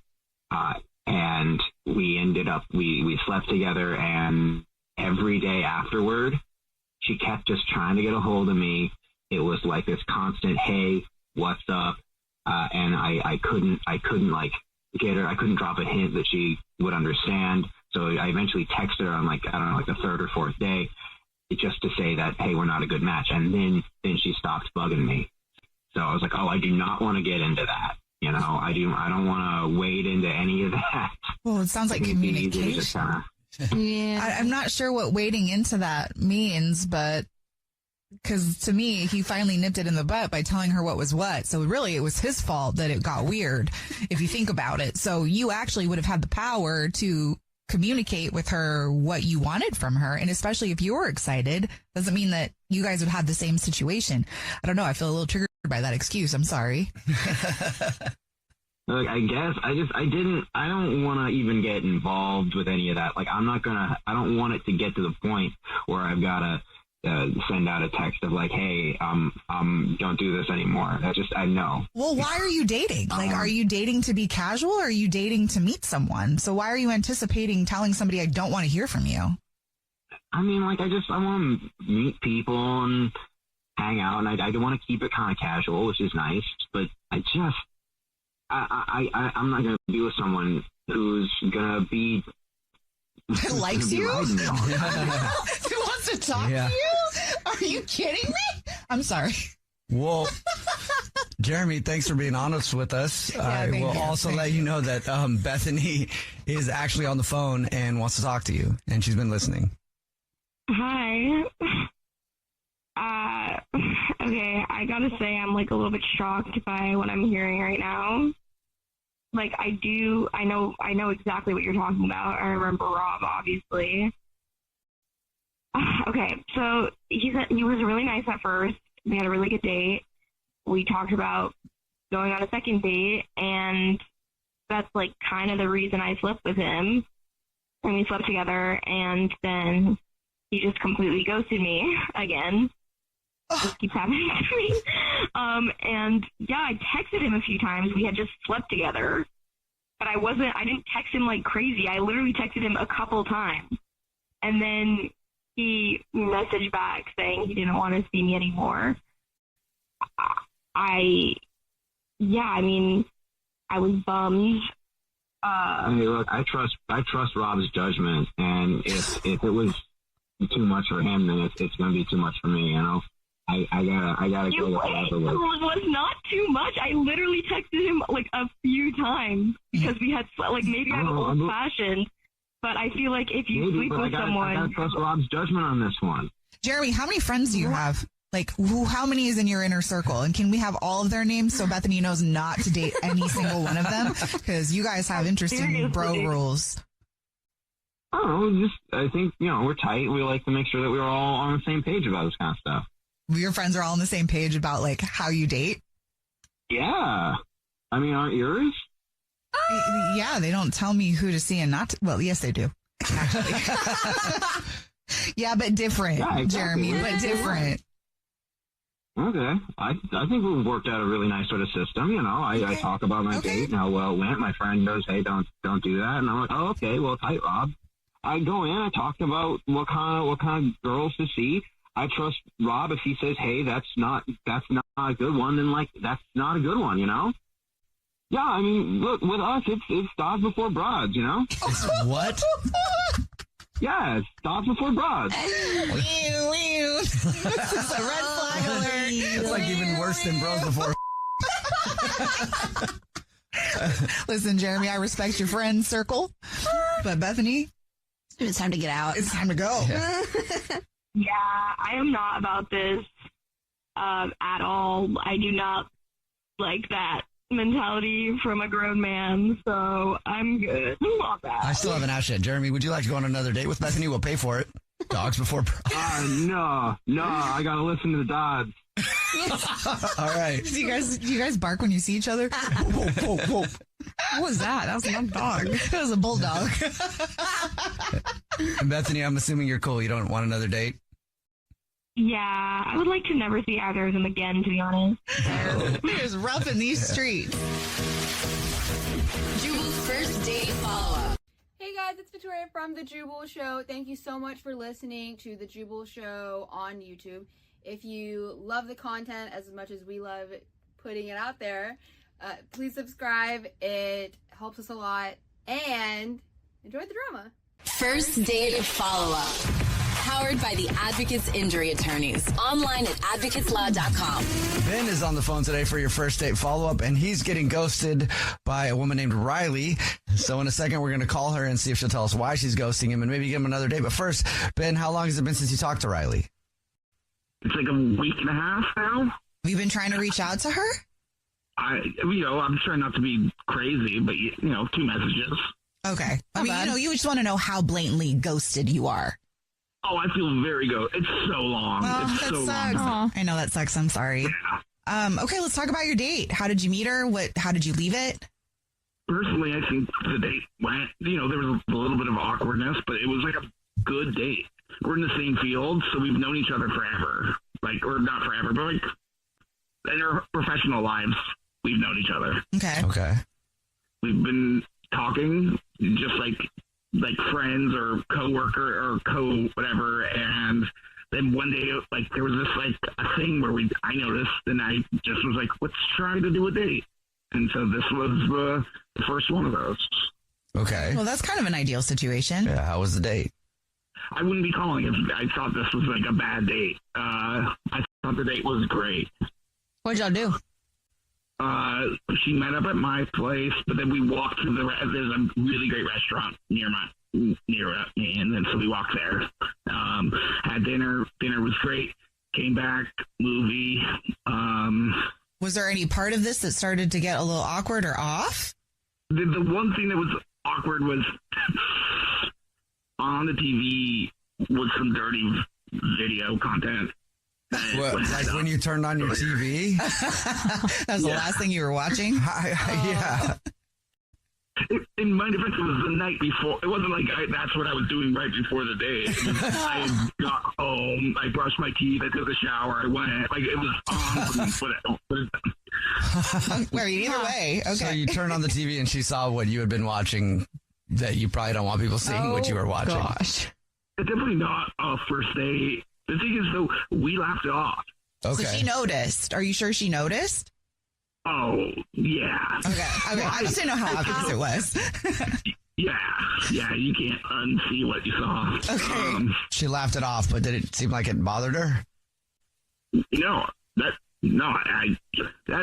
and we ended up, we slept together, and every day afterward, she kept just trying to get a hold of me. It was like this constant, hey, what's up? And I couldn't get her. I couldn't drop a hint that she would understand. So I eventually texted her on the third or fourth day just to say that, hey, we're not a good match. And then she stopped bugging me. So I was like, oh, I do not want to get into that. I don't want to wade into any of that. Well, it sounds like communication. Yeah. I'm not sure what wading into that means, but because to me, he finally nipped it in the butt by telling her what was what. So really, it was his fault that it got weird, if you think about it. So you actually would have had the power to communicate with her what you wanted from her. And especially if you were excited, doesn't mean that you guys would have the same situation. I don't know. I feel a little triggered by that excuse. I'm sorry. Look, I guess I don't want to even get involved with any of that. Like, I don't want it to get to the point where I've got to send out a text of like, hey, don't do this anymore. I know. Well, why are you dating? Like, are you dating to be casual or are you dating to meet someone? So why are you anticipating telling somebody I don't want to hear from you? I mean, like, I want to meet people and hang out, and I want to keep it kind of casual, which is nice, but I'm not going to be with someone who's going to be... likes you? Who wants to talk to you? Are you kidding me? I'm sorry. Well, Jeremy, thanks for being honest with us. I will also let you know that Bethany is actually on the phone and wants to talk to you, and she's been listening. Hi. Okay, I gotta say I'm like a little bit shocked by what I'm hearing right now. Like, I know exactly what you're talking about. I remember Rob, obviously. Okay, so he was really nice at first. We had a really good date. We talked about going on a second date, that's like kind of the reason I slept with him. And we slept together, and then he just completely ghosted me again. This keeps happening to me. And yeah, I texted him a few times. We had just slept together, but I didn't text him like crazy. I literally texted him a couple times. And then he messaged back saying he didn't want to see me anymore. I was bummed. Hey, look, I trust Rob's judgment, and if it was too much for him, then it's going to be too much for me. You know, I gotta go with whatever. It was not too much. I literally texted him like a few times because we had like maybe I'm old fashioned, but I feel like if you sleep with someone, I gotta trust Rob's judgment on this one. Jeremy, how many friends do you have? Like, how many is in your inner circle? And can we have all of their names so Bethany knows not to date any single one of them? Because you guys have interesting bro rules. Oh, I think, we're tight. We like to make sure that we're all on the same page about this kind of stuff. Your friends are all on the same page about, like, how you date? Yeah. I mean, aren't yours? Yeah, they don't tell me who to see and not to. Well, yes, they do. Actually. Yeah, but different, yeah, exactly. Jeremy, but different. Okay. I think we've worked out a really nice sort of system. I talk about my date and how well it went. My friend goes, hey, don't do that. And I'm like, oh, okay, well, tight, Rob. I go in, I talked about what kind of girls to see. I trust Rob. If he says, hey, that's not a good one, then like, that's not a good one, Yeah, I mean, look, with us, it's dogs before broads, What? Yeah, it's dogs before broads. This is a red flag alert. It's like even worse than bros before. Listen, Jeremy, I respect your friend circle, but Bethany, it's time to get out. It's time to go. Yeah, I am not about this at all. I do not like that mentality from a grown man, so I'm good on that. I still haven't asked yet. Jeremy, would you like to go on another date with Bethany? We'll pay for it. Dogs before no, I gotta listen to the dogs. All right. Do you guys bark when you see each other? Whoa, whoa, whoa. What was that? That was not a dog. It was a bulldog. And Bethany, I'm assuming you're cool. You don't want another date? Yeah, I would like to never see either of them again, to be honest. It's rough in these streets. Jubal's first date follow-up. Hey guys, it's Victoria from The Jubal Show. Thank you so much for listening to The Jubal Show on YouTube. If you love the content as much as we love putting it out there, please subscribe. It helps us a lot. And enjoy the drama. First date follow-up. Powered by the Advocates Injury Attorneys. Online at advocateslaw.com. Ben is on the phone today for your first date follow-up, and he's getting ghosted by a woman named Riley. So in a second, we're going to call her and see if she'll tell us why she's ghosting him and maybe give him another date. But first, Ben, how long has it been since you talked to Riley? It's like a week and a half now. Have you been trying to reach out to her? I'm trying not to be crazy, but 2 messages. Okay. I mean, you just want to know how blatantly ghosted you are. Oh, I feel very good. It's so long. Oh, it's that so sucks. long. I know that sucks. I'm sorry. Yeah. Okay, let's talk about your date. How did you meet her? How did you leave it? Personally, I think the date went, there was a little bit of awkwardness, but it was like a good date. We're in the same field, so we've known each other forever. Or not forever, but in our professional lives, we've known each other. Okay. We've been talking just like friends or co-worker or whatever, and then one day there was this a thing where I noticed, and I just was like, let's try to do a date. And so this was the first one of those. Okay. Well, that's kind of an ideal situation. Yeah. How was the date? I wouldn't be calling if I thought this was a bad date. I thought the date was great. What'd y'all do? She met up at my place, but then we walked to there's a really great restaurant near me, and then so we walked there. Had dinner. Dinner was great. Came back. Movie. Was there any part of this that started to get a little awkward or off? The one thing that was awkward was on the TV was some dirty video content. What, like when you turned on your TV? That was the last thing you were watching? Yeah. In my defense, it was the night before. It wasn't like that's what I was doing right before the date. I got home, I brushed my teeth, I took a shower, I went. Like, it was on for Well, either way. Okay. So you turned on the TV and she saw what you had been watching that you probably don't want people seeing what you were watching. Gosh. It's definitely not a first date. The thing is, though, we laughed it off. Okay. So she noticed. Are you sure she noticed? Oh, yeah. Okay. I just didn't know how obvious it was. Yeah, you can't unsee what you saw. Okay. She laughed it off, but did it seem like it bothered her? That's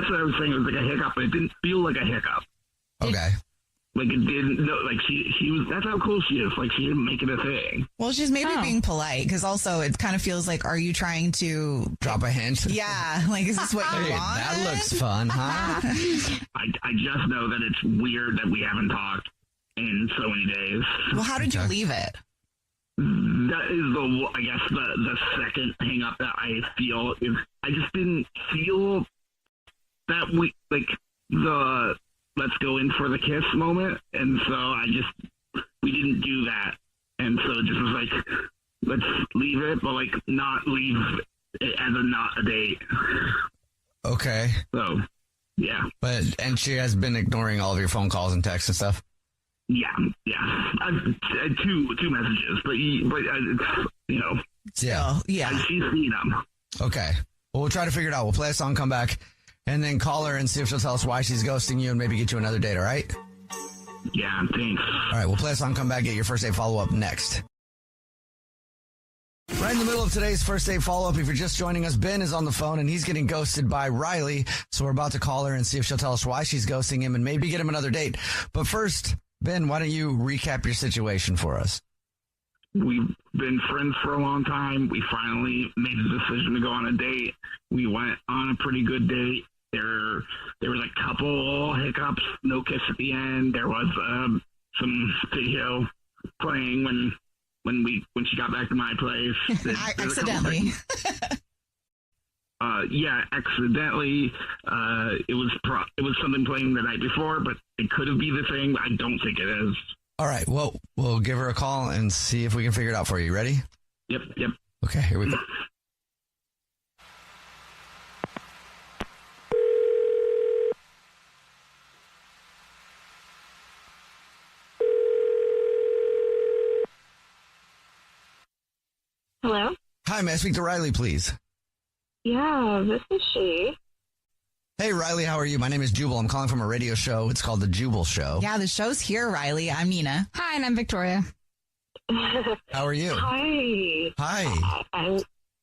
what I was saying. It was like a hiccup, but it didn't feel like a hiccup. Okay. Like it didn't. No, like she was. That's how cool she is. Like she didn't make it a thing. Well, she's maybe being polite because also it kind of feels like, are you trying to drop a hint? Yeah. Like, is this what you want? That looks fun, huh? I just know that it's weird that we haven't talked in so many days. Well, how did you leave it? That is the second hang up that I feel is I just didn't feel that we like the let's go in for the kiss moment, and so we didn't do that, and so it just was like let's leave it, but like not leave it as not a date. Okay. So yeah, and she has been ignoring all of your phone calls and texts and stuff. Yeah. I've had two messages, but it's, yeah. She's seen them. Okay. Well, we'll try to figure it out. We'll play a song, come back, and then call her and see if she'll tell us why she's ghosting you and maybe get you another date, all right? Yeah, thanks. All right, we'll play a song, come back, get your first date follow-up next. Right in the middle of today's first date follow-up, if you're just joining us, Ben is on the phone, and he's getting ghosted by Riley, so we're about to call her and see if she'll tell us why she's ghosting him and maybe get him another date. But first, Ben, why don't you recap your situation for us? We've been friends for a long time. We finally made the decision to go on a date. We went on a pretty good date. There was a couple hiccups, no kiss at the end. There was some video playing when she got back to my place. Accidentally. Accidentally. It was something playing the night before, but it could have been the thing. I don't think it is. All right. Well, we'll give her a call and see if we can figure it out for you. Ready? Yep. Okay, here we go. Hello? Hi, may I speak to Riley, please? Yeah, this is she. Hey, Riley, how are you? My name is Jubal. I'm calling from a radio show. It's called The Jubal Show. Yeah, the show's here, Riley. I'm Nina. Hi, and I'm Victoria. How are you? Hi.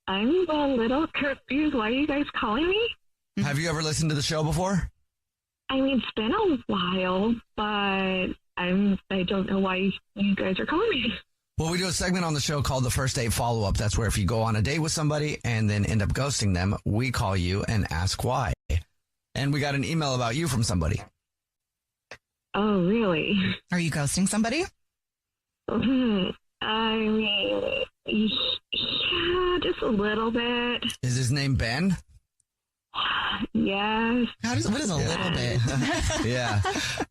I'm a little confused. Why are you guys calling me? Have you ever listened to the show before? I mean, it's been a while, but I don't know why you guys are calling me. Well, we do a segment on the show called the First Date Follow-Up. That's where if you go on a date with somebody and then end up ghosting them, we call you and ask why. And we got an email about you from somebody. Oh, really? Are you ghosting somebody? I mean, yeah, just a little bit. Is his name Ben? Yes. What is a little bit? Yeah.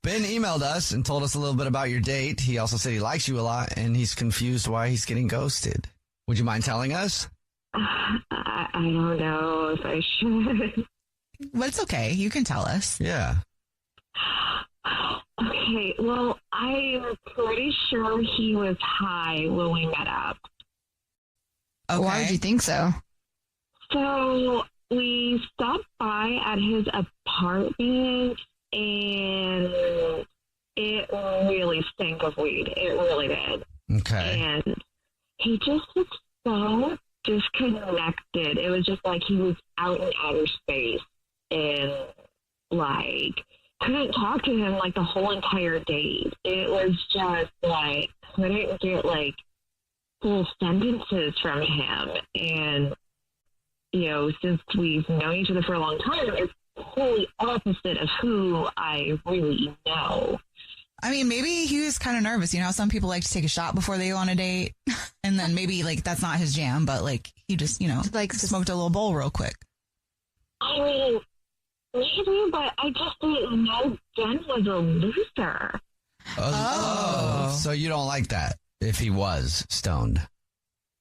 Ben emailed us and told us a little bit about your date. He also said he likes you a lot and he's confused why he's getting ghosted. Would you mind telling us? I don't know if I should. Well, it's okay. You can tell us. Yeah. Okay. Well, I'm pretty sure he was high when we met up. Okay. Why would you think so? So we stopped by at his apartment and it really stank of weed. It really did. Okay. And he just was so disconnected. It was just like he was out in outer space and like couldn't talk to him like the whole entire date. It was just like couldn't get like full sentences from him. And you know, since we've known each other for a long time, it's totally opposite of who I really know. I mean, maybe he was kind of nervous. You know, some people like to take a shot before they go on a date. And then maybe, like, that's not his jam, but, like, he just, you know, like smoked a little bowl real quick. I mean, maybe, but I just didn't know Ben was a loser. Oh. So you don't like that if he was stoned?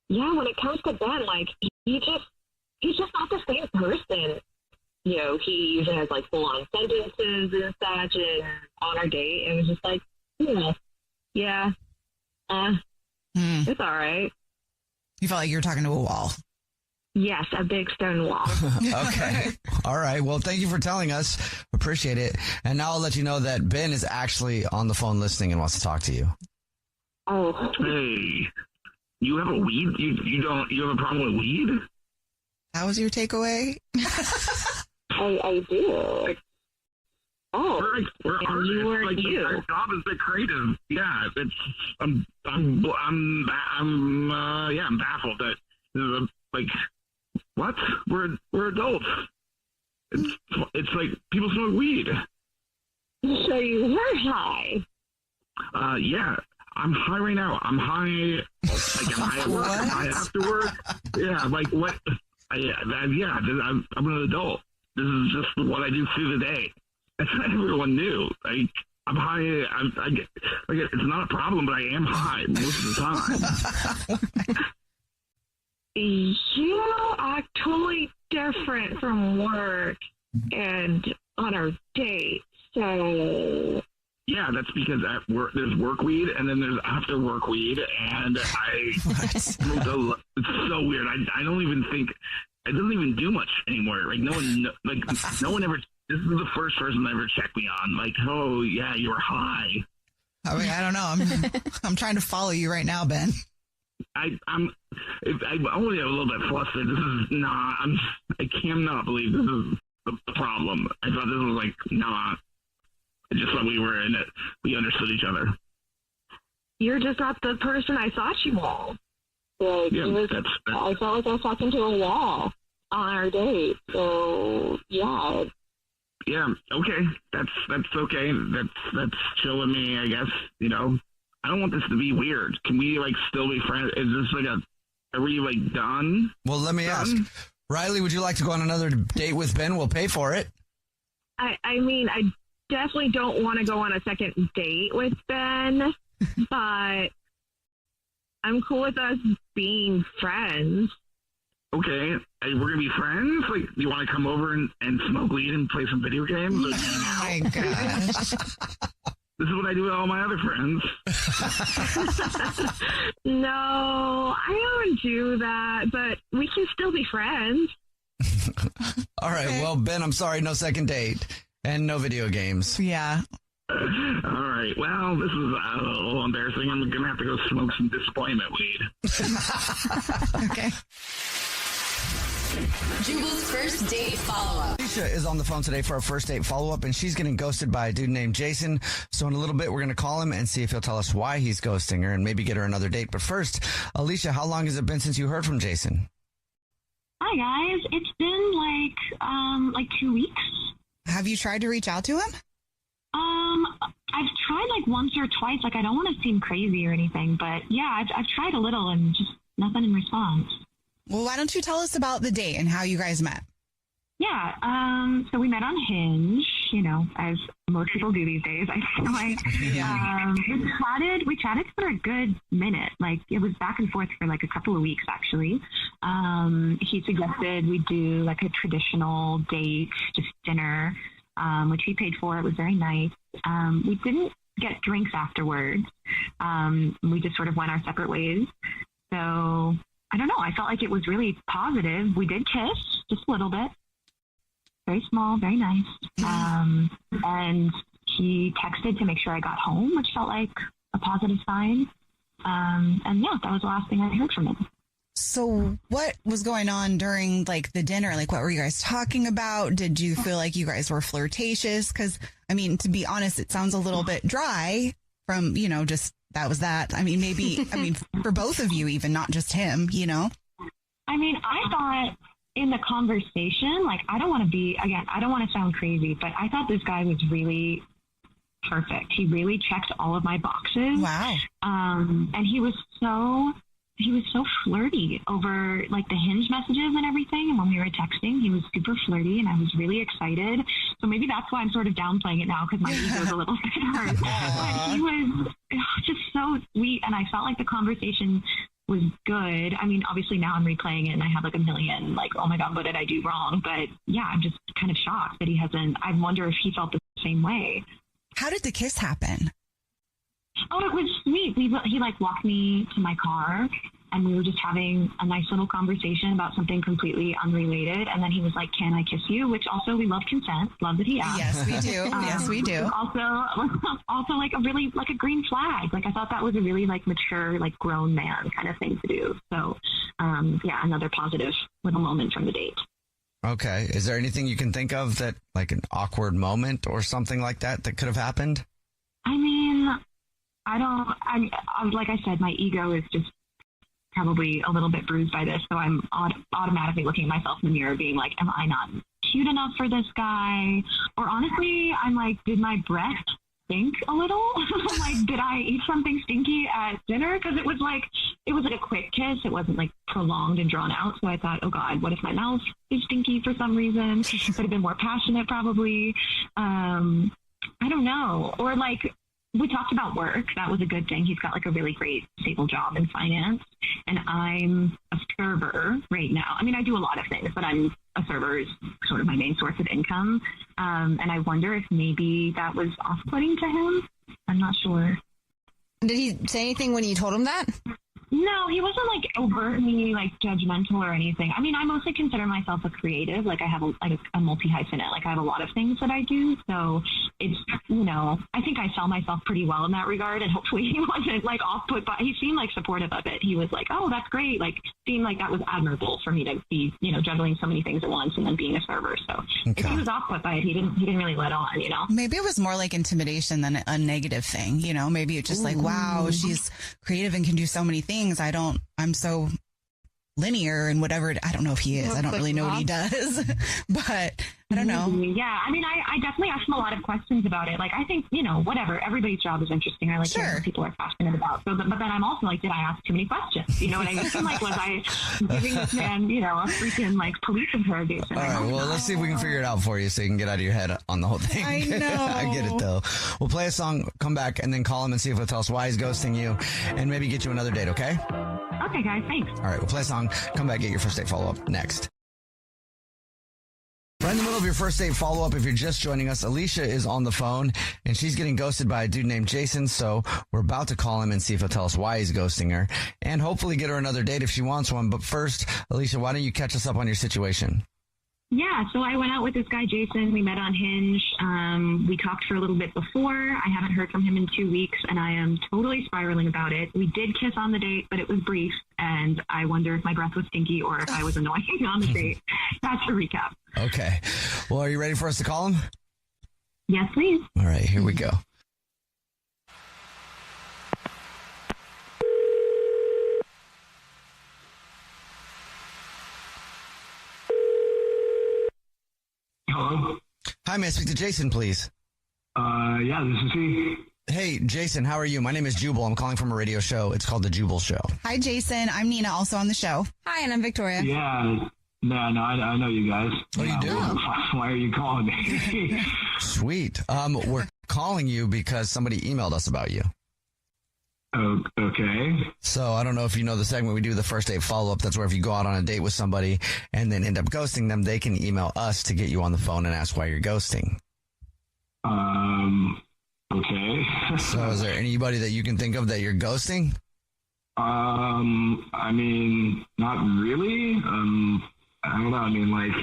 Yeah, when it comes to Ben, like, he's just not the same person. You know, he usually has, like, full-on sentences and such, and on our date, it was just like, yeah, it's all right. You felt like you were talking to a wall. Yes, a big stone wall. Okay. All right. Well, thank you for telling us. Appreciate it. And now I'll let you know that Ben is actually on the phone listening and wants to talk to you. Oh. Hey, you have a weed? You have a problem with weed? That was your takeaway? I do. Oh, we're you were like, you. Our job is a bit creative. Yeah, I'm baffled that like, what? We're adults. It's like people smoke weed. So you were high. Yeah, I'm high right now. I'm high. Like, I'm high at work. I'm high afterwards. Yeah, like what? I'm an adult. This is just what I do through the day. That's what everyone knew. Like, I'm high. I get, like, it's not a problem, but I am high most of the time. You act totally different from work and on our date. So yeah, that's because at work there's work weed and then there's after work weed, and it's so weird. I don't even think it doesn't even do much anymore. Like no one ever. This is the first person that ever checked me on. Like, oh yeah, you were high. I mean, I don't know. I'm trying to follow you right now, Ben. I'm only a little bit flustered. This is not. I cannot believe this is the problem. I thought this was like not. I just thought we were in it. We understood each other. You're just not the person I thought you were. Like, yeah, I felt like I was talking to a wall on our date. So yeah. Yeah. Okay. That's okay. That's chill with me, I guess. You know. I don't want this to be weird. Can we like still be friends? Is this like are we like done? Well, let me ask. Riley, would you like to go on another date with Ben? We'll pay for it. I mean, I definitely don't want to go on a second date with Ben, but I'm cool with us being friends. Okay. We're going to be friends? Like, you want to come over and smoke weed and play some video games? Oh my gosh. This is what I do with all my other friends. No, I don't do that, but we can still be friends. All right. Okay. Well, Ben, I'm sorry. No second date and no video games. Yeah. All right. Well, this is a little embarrassing. I'm going to have to go smoke some disappointment weed. Okay. Jubal's first date follow-up. Alicia is on the phone today for our first date follow-up, and she's getting ghosted by a dude named Jason. So in a little bit, we're going to call him and see if he'll tell us why he's ghosting her and maybe get her another date. But first, Alicia, how long has it been since you heard from Jason? Hi, guys. It's been like 2 weeks. Have you tried to reach out to him? I've tried like once or twice. Like, I don't want to seem crazy or anything, but yeah, I've tried a little and just nothing in response. Well, why don't you tell us about the date and how you guys met? Yeah, so we met on Hinge, you know, as most people do these days, I feel like. Yeah. We chatted for a good minute. Like, it was back and forth for like a couple of weeks, actually. He suggested we do like a traditional date, just dinner, which he paid for. It was very nice. We didn't get drinks afterwards. We just sort of went our separate ways. So I don't know. I felt like it was really positive. We did kiss just a little bit. Very small, very nice. And he texted to make sure I got home, which felt like a positive sign. And yeah, that was the last thing I heard from him. So what was going on during like the dinner? Like, what were you guys talking about? Did you feel like you guys were flirtatious? Because, I mean, to be honest, it sounds a little bit dry from, you know, just that was that. I mean, maybe, for both of you, even not just him, you know? I mean, I thought in the conversation, like, I don't want to sound crazy, but I thought this guy was really perfect. He really checked all of my boxes. Wow. And he was so flirty over like the Hinge messages and everything. And when we were texting, he was super flirty and I was really excited. So So maybe that's why I'm sort of downplaying it now because my ego is a little bit hurt. But he was just so sweet, and I felt like the conversation was good. I mean, obviously now I'm replaying it and I have like a million, like, oh my God, what did I do wrong? But yeah, I'm just kind of shocked that he hasn't. I wonder if he felt the same way. How did the kiss happen? Oh, it was sweet. He like walked me to my car and we were just having a nice little conversation about something completely unrelated. And then he was like, can I kiss you? Which also, we love consent. Love that he asked. Yes, we do. Yes, we do. Also like a really, like a green flag. Like I thought that was a really like mature, like grown man kind of thing to do. So, yeah, another positive little moment from the date. Okay. Is there anything you can think of that like an awkward moment or something like that could have happened? I mean, like I said, my ego is just probably a little bit bruised by this. So I'm automatically looking at myself in the mirror being like, am I not cute enough for this guy? Or honestly, I'm like, did my breath stink a little? Like, did I eat something stinky at dinner? Because it was like a quick kiss. It wasn't like prolonged and drawn out. So I thought, oh God, what if my mouth is stinky for some reason? Could have been more passionate probably. I don't know. Or like, we talked about work. That was a good thing. He's got like a really great stable job in finance. And I'm a server right now. I mean, I do a lot of things, but a server is sort of my main source of income. And I wonder if maybe that was off-putting to him. I'm not sure. Did he say anything when you told him that? No, he wasn't like overtly like judgmental or anything. I mean, I mostly consider myself a creative. Like I have a multi-hyphenate. Like I have a lot of things that I do. So it's, I think I sell myself pretty well in that regard. And hopefully he wasn't like off-put, but he seemed like supportive of it. He was like, oh, that's great. Like seemed like that was admirable for me to be, juggling so many things at once and then being a server. So if he was off-put by it, he didn't really let on, Maybe it was more like intimidation than a negative thing. Maybe it's just like, wow, she's creative and can do so many things. I'm so linear and whatever. I don't know if he is. I don't really know what he does, but I don't know. Yeah. I mean, I definitely asked him a lot of questions about it. Like, I think, whatever, everybody's job is interesting. I like hearing what people are passionate about. So, but then I'm also like, did I ask too many questions? You know what I mean? Like, was I giving this man, a freaking like police interrogation? All right. Well, let's see if we can figure it out for you so you can get out of your head on the whole thing. I know. I get it though. We'll play a song, come back, and then call him and see if he'll tell us why he's ghosting you and maybe get you another date. Okay? Okay, guys. Thanks. All right. We'll play a song, come back, get your first date follow-up next. Right in the middle of your first date follow-up, if you're just joining us, Alicia is on the phone, and she's getting ghosted by a dude named Jason, so we're about to call him and see if he'll tell us why he's ghosting her, and hopefully get her another date if she wants one. But first, Alicia, why don't you catch us up on your situation? Yeah, so I went out with this guy, Jason. We met on Hinge. We talked for a little bit before. I haven't heard from him in 2 weeks, and I am totally spiraling about it. We did kiss on the date, but it was brief, and I wonder if my breath was stinky or if I was annoying on the date. That's the recap. Okay. Well, are you ready for us to call him? Yes, please. All right, here we go. Hello? Hi, may I speak to Jason, please? Yeah, this is he. Hey, Jason, how are you? My name is Jubal. I'm calling from a radio show. It's called The Jubal Show. Hi, Jason. I'm Nina, also on the show. Hi, and I'm Victoria. Yeah. No, I know you guys. Oh, you do? Why are you calling me? Sweet. We're calling you because somebody emailed us about you. Oh, okay. So I don't know if you know the segment we do, the first date follow-up. That's where if you go out on a date with somebody and then end up ghosting them, they can email us to get you on the phone and ask why you're ghosting. Okay. So is there anybody that you can think of that you're ghosting? I mean, not really. I don't know. I mean, like,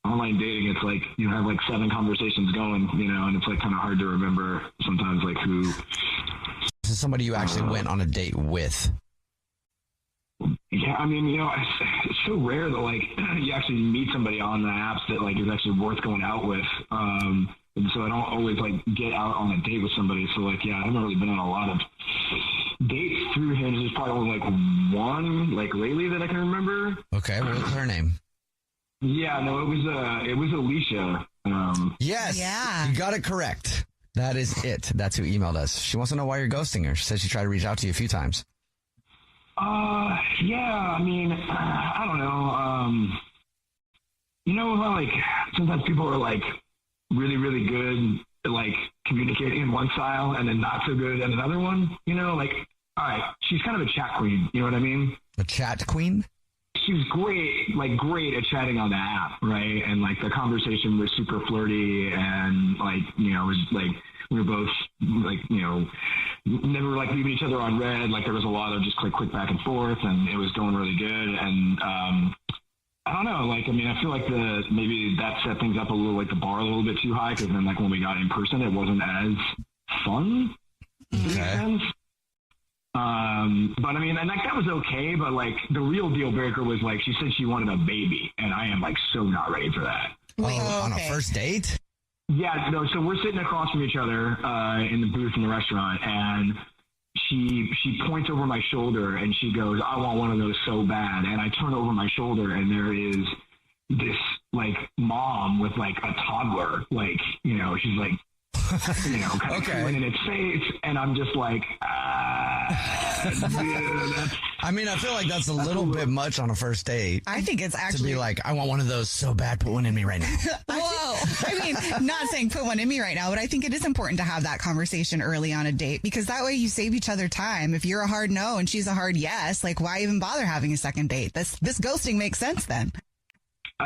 online dating, it's like you have like 7 conversations going, and it's like kind of hard to remember sometimes like who. This is somebody you actually went on a date with. Yeah, I mean, it's so rare that like you actually meet somebody on the apps that like is actually worth going out with. And so I don't always like get out on a date with somebody. So like, yeah, I haven't really been on a lot of dates through Hinge. There's probably only like one like lately that I can remember. Okay, what was her name? Yeah, no, it was Alicia. Yes, yeah, you got it correct. That is it. That's who emailed us. She wants to know why you're ghosting her. She said she tried to reach out to you a few times. Yeah, I mean, I don't know. Like sometimes people are like really, really good at, like, communicating in one style and then not so good at another one. You know, like, all right, she's kind of a chat queen. You know what I mean? A chat queen? She was great at chatting on the app, right? And, like, the conversation was super flirty and, like, you know, it was like we were both, like, you know, never, like, leaving each other on red. Like, there was a lot of just, like, quick back and forth, and it was going really good. And I don't know, like, I mean, I feel like maybe that set things up a little, like, the bar a little bit too high, because then, like, when we got in person, it wasn't as fun. Okay. But I mean, and like, that was okay, but like, the real deal breaker was, like, she said she wanted a baby, and I am, like, so not ready for that. On a first date? Yeah, no, so we're sitting across from each other in the booth in the restaurant, and she points over my shoulder and she goes, "I want one of those so bad." And I turn over my shoulder, and there is this, like, mom with, like, a toddler, like, you know, she's like, you know, kind of chewing in its face, and I'm just like, I mean, I feel like that's a little bit much on a first date. I think it's actually to be like, I want one of those so bad, put one in me right now. Whoa. I mean, not saying put one in me right now, but I think it is important to have that conversation early on a date, because that way you save each other time. If you're a hard no and she's a hard yes, like, why even bother having a second date? This ghosting makes sense then.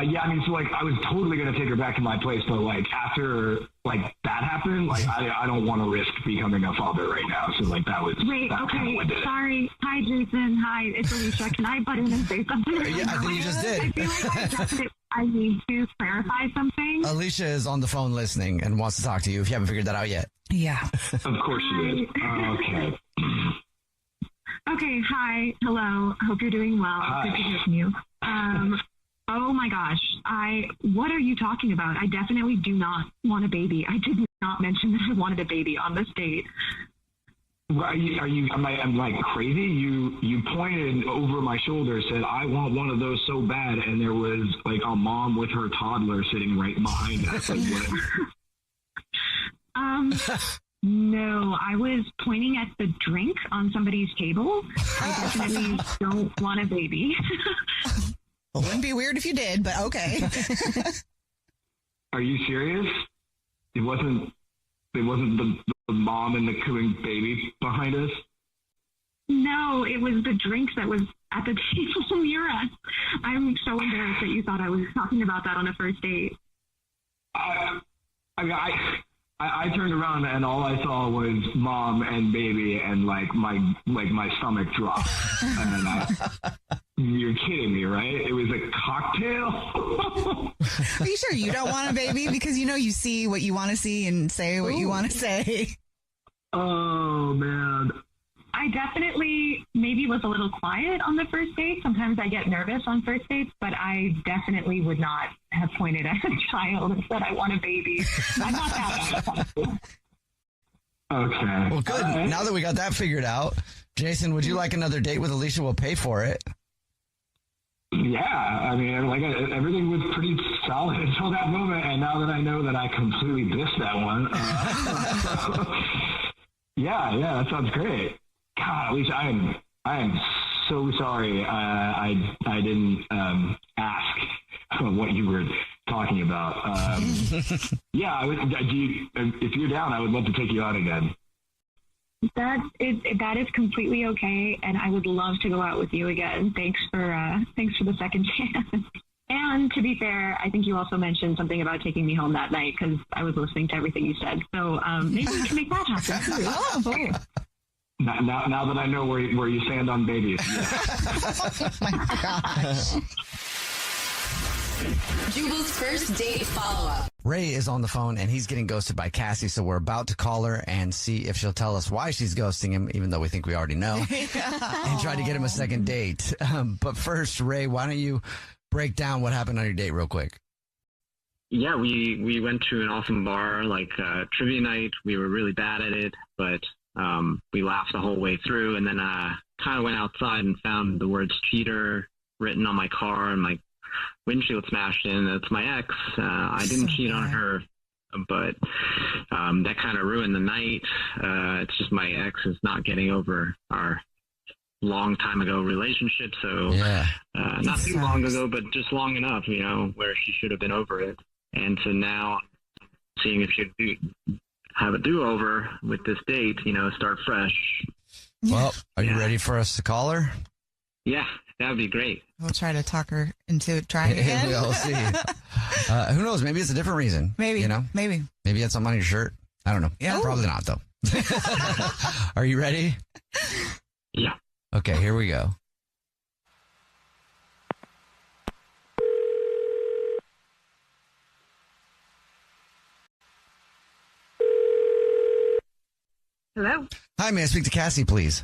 Yeah, I mean, so, like, I was totally going to take her back to my place, but, like, after, like, that happened, like, I don't want to risk becoming a father right now. So, like, that was... Wait, okay, sorry. Hi, Jason. Hi, it's Alicia. Can I butt in and say something? Yeah, I think you just did. I feel like I need to clarify something. Alicia is on the phone listening and wants to talk to you if you haven't figured that out yet. Yeah. Of course she is. Okay. Okay, hi. Hello. Hope you're doing well. Hi. Good to hear from you. Oh my gosh. What are you talking about? I definitely do not want a baby. I did not mention that I wanted a baby on this date. Am I crazy? You pointed over my shoulder, said, "I want one of those so bad," and there was, like, a mom with her toddler sitting right behind us. Like, what? No, I was pointing at the drink on somebody's table. I definitely don't want a baby. Well, wouldn't be weird if you did, but okay. Are you serious? It wasn't the mom and the cooing baby behind us? No, it was the drink that was at the table near us. I'm so embarrassed that you thought I was talking about that on a first date. I turned around and all I saw was mom and baby, and my stomach dropped. And you're kidding me, right? It was a cocktail. Are you sure you don't want a baby? Because, you know, you see what you want to see and say what you want to say. Oh, man. I definitely maybe was a little quiet on the first date. Sometimes I get nervous on first dates, but I definitely would not have pointed at a child and said, "I want a baby." I'm not that bad. Okay. Well, good. Right. Now that we got that figured out, Jason, would you like another date with Alicia? We'll pay for it. Yeah, I mean, like, everything was pretty solid until that moment, and now that I know that I completely missed that one, yeah, that sounds great. God, at least I am so sorry I didn't ask what you were talking about. Yeah, if you're down, I would love to take you out again. That is completely okay, and I would love to go out with you again. Thanks for the second chance. And to be fair, I think you also mentioned something about taking me home that night, because I was listening to everything you said. So maybe we can make that happen too. Oh. Now that I know where you stand on babies. Oh my gosh. Jubal's first date follow-up. Ray is on the phone and he's getting ghosted by Cassie, so we're about to call her and see if she'll tell us why she's ghosting him, even though we think we already know, and try to get him a second date. But first, Ray, why don't you break down what happened on your date real quick? Yeah, we went to an awesome bar, like trivia night. We were really bad at it, but we laughed the whole way through, and then kind of went outside and found the words cheater written on my car, and my windshield smashed in. It's my ex. I didn't cheat on her, but that kind of ruined the night. It's just my ex is not getting over our long time ago relationship. So not too long ago, but just long enough, where she should have been over it. And so now seeing if she'd have a do-over with this date, start fresh. Well, are you ready for us to call her? Yeah, that would be great. We'll try to talk her into trying again. We'll see. Who knows? Maybe it's a different reason. Maybe. Maybe you had something on your shirt. I don't know. Yeah. Probably not, though. Are you ready? Yeah. Okay, here we go. Hello. Hi, may I speak to Cassie, please?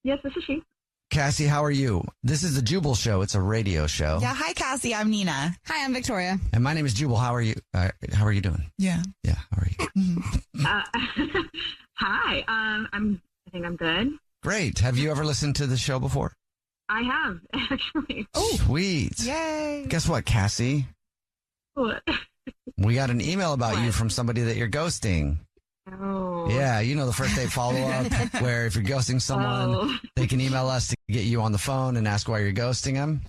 Yes, this is she. Cassie, how are you? This is the Jubal Show. It's a radio show. Yeah. Hi, Cassie. I'm Nina. Hi, I'm Victoria. And my name is Jubal. How are you? How are you doing? Yeah. Yeah. How are you? Hi. I think I'm good. Great. Have you ever listened to the show before? I have actually. Oh, sweet. Yay. Guess what, Cassie? What? We got an email about you from somebody that you're ghosting. Oh. Yeah, the first date follow-up where if you're ghosting someone, they can email us to get you on the phone and ask why you're ghosting them.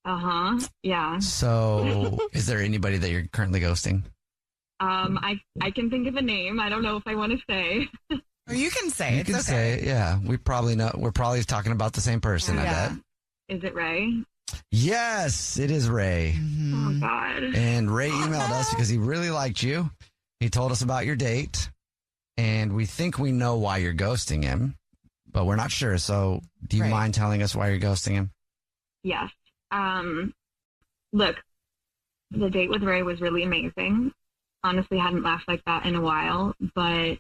Uh-huh. Yeah. So is there anybody that you're currently ghosting? I can think of a name. I don't know if I want to say. Or you can say You it's can okay. say it, yeah. We probably know. We're probably talking about the same person, I bet. Is it Ray? Yes, it is Ray. Oh, God. And Ray emailed us because he really liked you. He told us about your date, and we think we know why you're ghosting him, but we're not sure. So do you mind telling us why you're ghosting him? Yes. Look, the date with Ray was really amazing. Honestly, I hadn't laughed like that in a while, but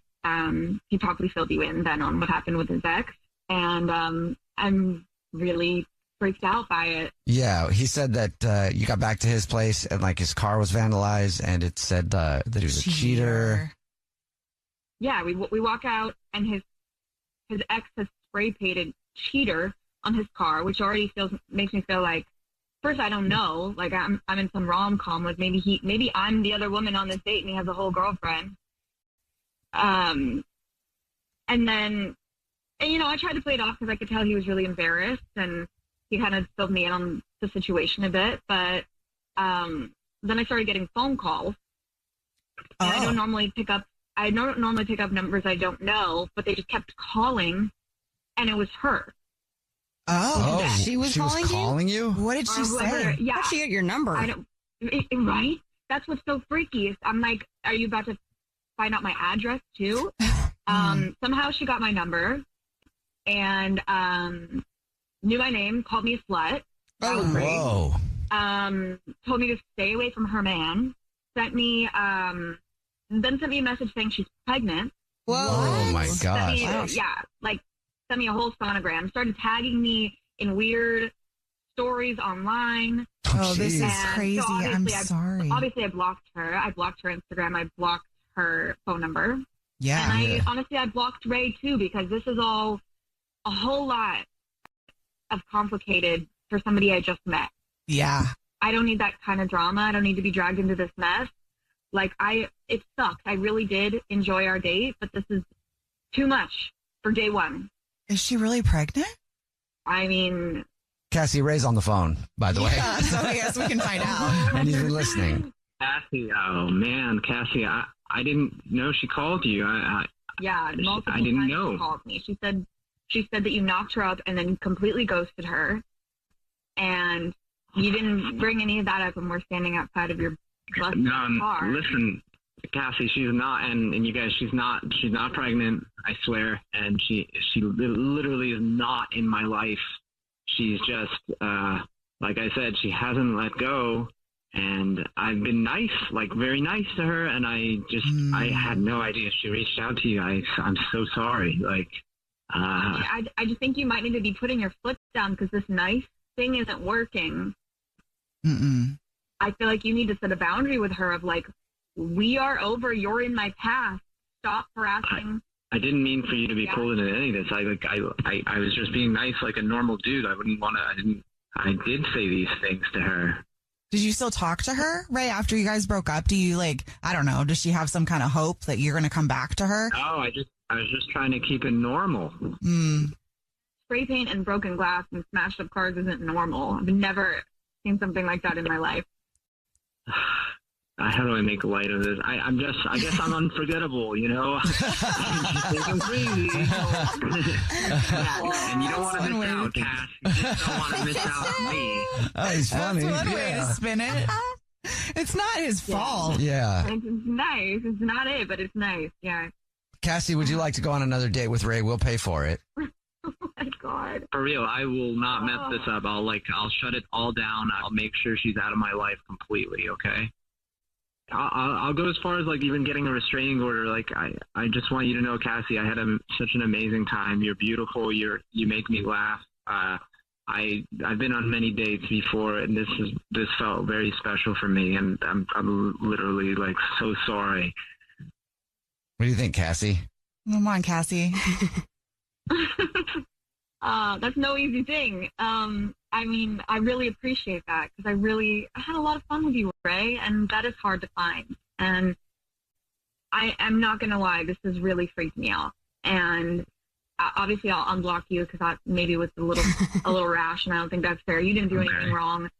he probably filled you in then on what happened with his ex. And I'm really freaked out by it. Yeah, he said that you got back to his place and like his car was vandalized, and it said that he was a cheater. Yeah, we walk out and his ex has spray painted cheater on his car, which already makes me feel like, first, I don't know, like I'm in some rom-com, like maybe I'm the other woman on this date and he has a whole girlfriend. And then, I tried to play it off because I could tell he was really embarrassed and he kind of filled me in on the situation a bit. But then I started getting phone calls. And I don't normally pick up numbers I don't know, but they just kept calling, and it was her. Oh, she was calling you? What did she say? Yeah. How'd she get your number? Right? That's what's so freaky. I'm like, are you about to find out my address too? Somehow she got my number and knew my name, called me a slut. That was great. Whoa. Told me to stay away from her man. Sent me a message saying she's pregnant. Whoa. Oh my gosh. Sent me a whole sonogram. Started tagging me in weird stories online. Oh, this is crazy. So I'm sorry. Obviously, I blocked her. I blocked her Instagram. I blocked her phone number. Yeah. And I blocked Ray too, because this is all a whole lot of complicated for somebody I just met. Yeah. I don't need that kind of drama. I don't need to be dragged into this mess. It sucked. I really did enjoy our date, but this is too much for day one. Is she really pregnant? I mean, Cassie, Ray's on the phone, by the way. Yeah, so I guess we can find out. And he's been listening. Cassie, oh man, Cassie, I didn't know she called you. Multiple I didn't times know. she called me. She said that you knocked her up and then completely ghosted her, and you didn't bring any of that up when we're standing outside of your car. Listen, Cassie, she's not, and you guys, she's not pregnant, I swear, and she literally is not in my life. She's just, like I said, she hasn't let go, and I've been nice, very nice to her, and I had no idea she reached out to you. I'm so sorry. I just think you might need to be putting your foot down because this nice thing isn't working. Mm-mm. I feel like you need to set a boundary with her of we are over. You're in my path. Stop harassing. I didn't mean for you to be pulled into any of this. I was just being nice like a normal dude. I wouldn't want to. I did say these things to her. Did you still talk to her, Ray, after you guys broke up? Do you I don't know, does she have some kind of hope that you're going to come back to her? No, I was just trying to keep it normal. Spray paint and broken glass and smashed up cars isn't normal. I've never seen something like that in my life. how do I make light of this? I guess I'm unforgettable, you know? I think I'm crazy. And you don't want to miss out, Cass. You just don't want to miss out on me. Oh, he's funny. That's one way to spin it. It's not his fault. Yeah. It's nice. It's not it, but it's nice. Yeah. Cassie, would you like to go on another date with Ray? We'll pay for it. Oh my God. For real, I will not mess this up. I'll shut it all down. I'll make sure she's out of my life completely, okay? I'll go as far as like even getting a restraining order. Like I just want you to know, Cassie, I had such an amazing time. You're beautiful. You make me laugh. I've been on many dates before, and this felt very special for me. And I'm literally like so sorry. What do you think, Cassie? Come on, Cassie. That's no easy thing. I mean, I really appreciate that because I had a lot of fun with you, Ray, and that is hard to find. And I'm not going to lie, this has really freaked me out. And obviously I'll unblock you because that maybe was a little rash, and I don't think that's fair. You didn't do anything wrong.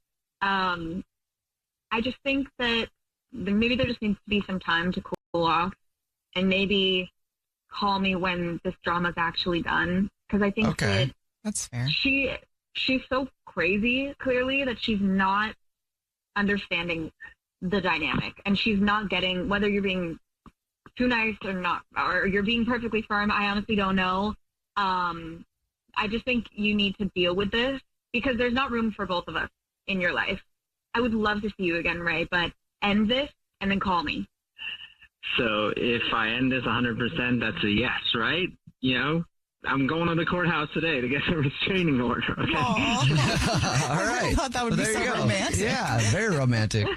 I just think that maybe there just needs to be some time to cool off, and maybe call me when this drama's actually done. Because I think that's fair. She's so crazy, clearly, that she's not understanding the dynamic, and she's not getting whether you're being too nice or not, or you're being perfectly firm. I honestly don't know. I just think you need to deal with this because there's not room for both of us in your life. I would love to see you again, Ray, but end this and then call me. So if I end this 100%, that's a yes, right? You know? I'm going to the courthouse today to get a restraining order. Okay? All right. I thought that would be so romantic. Yeah, very romantic.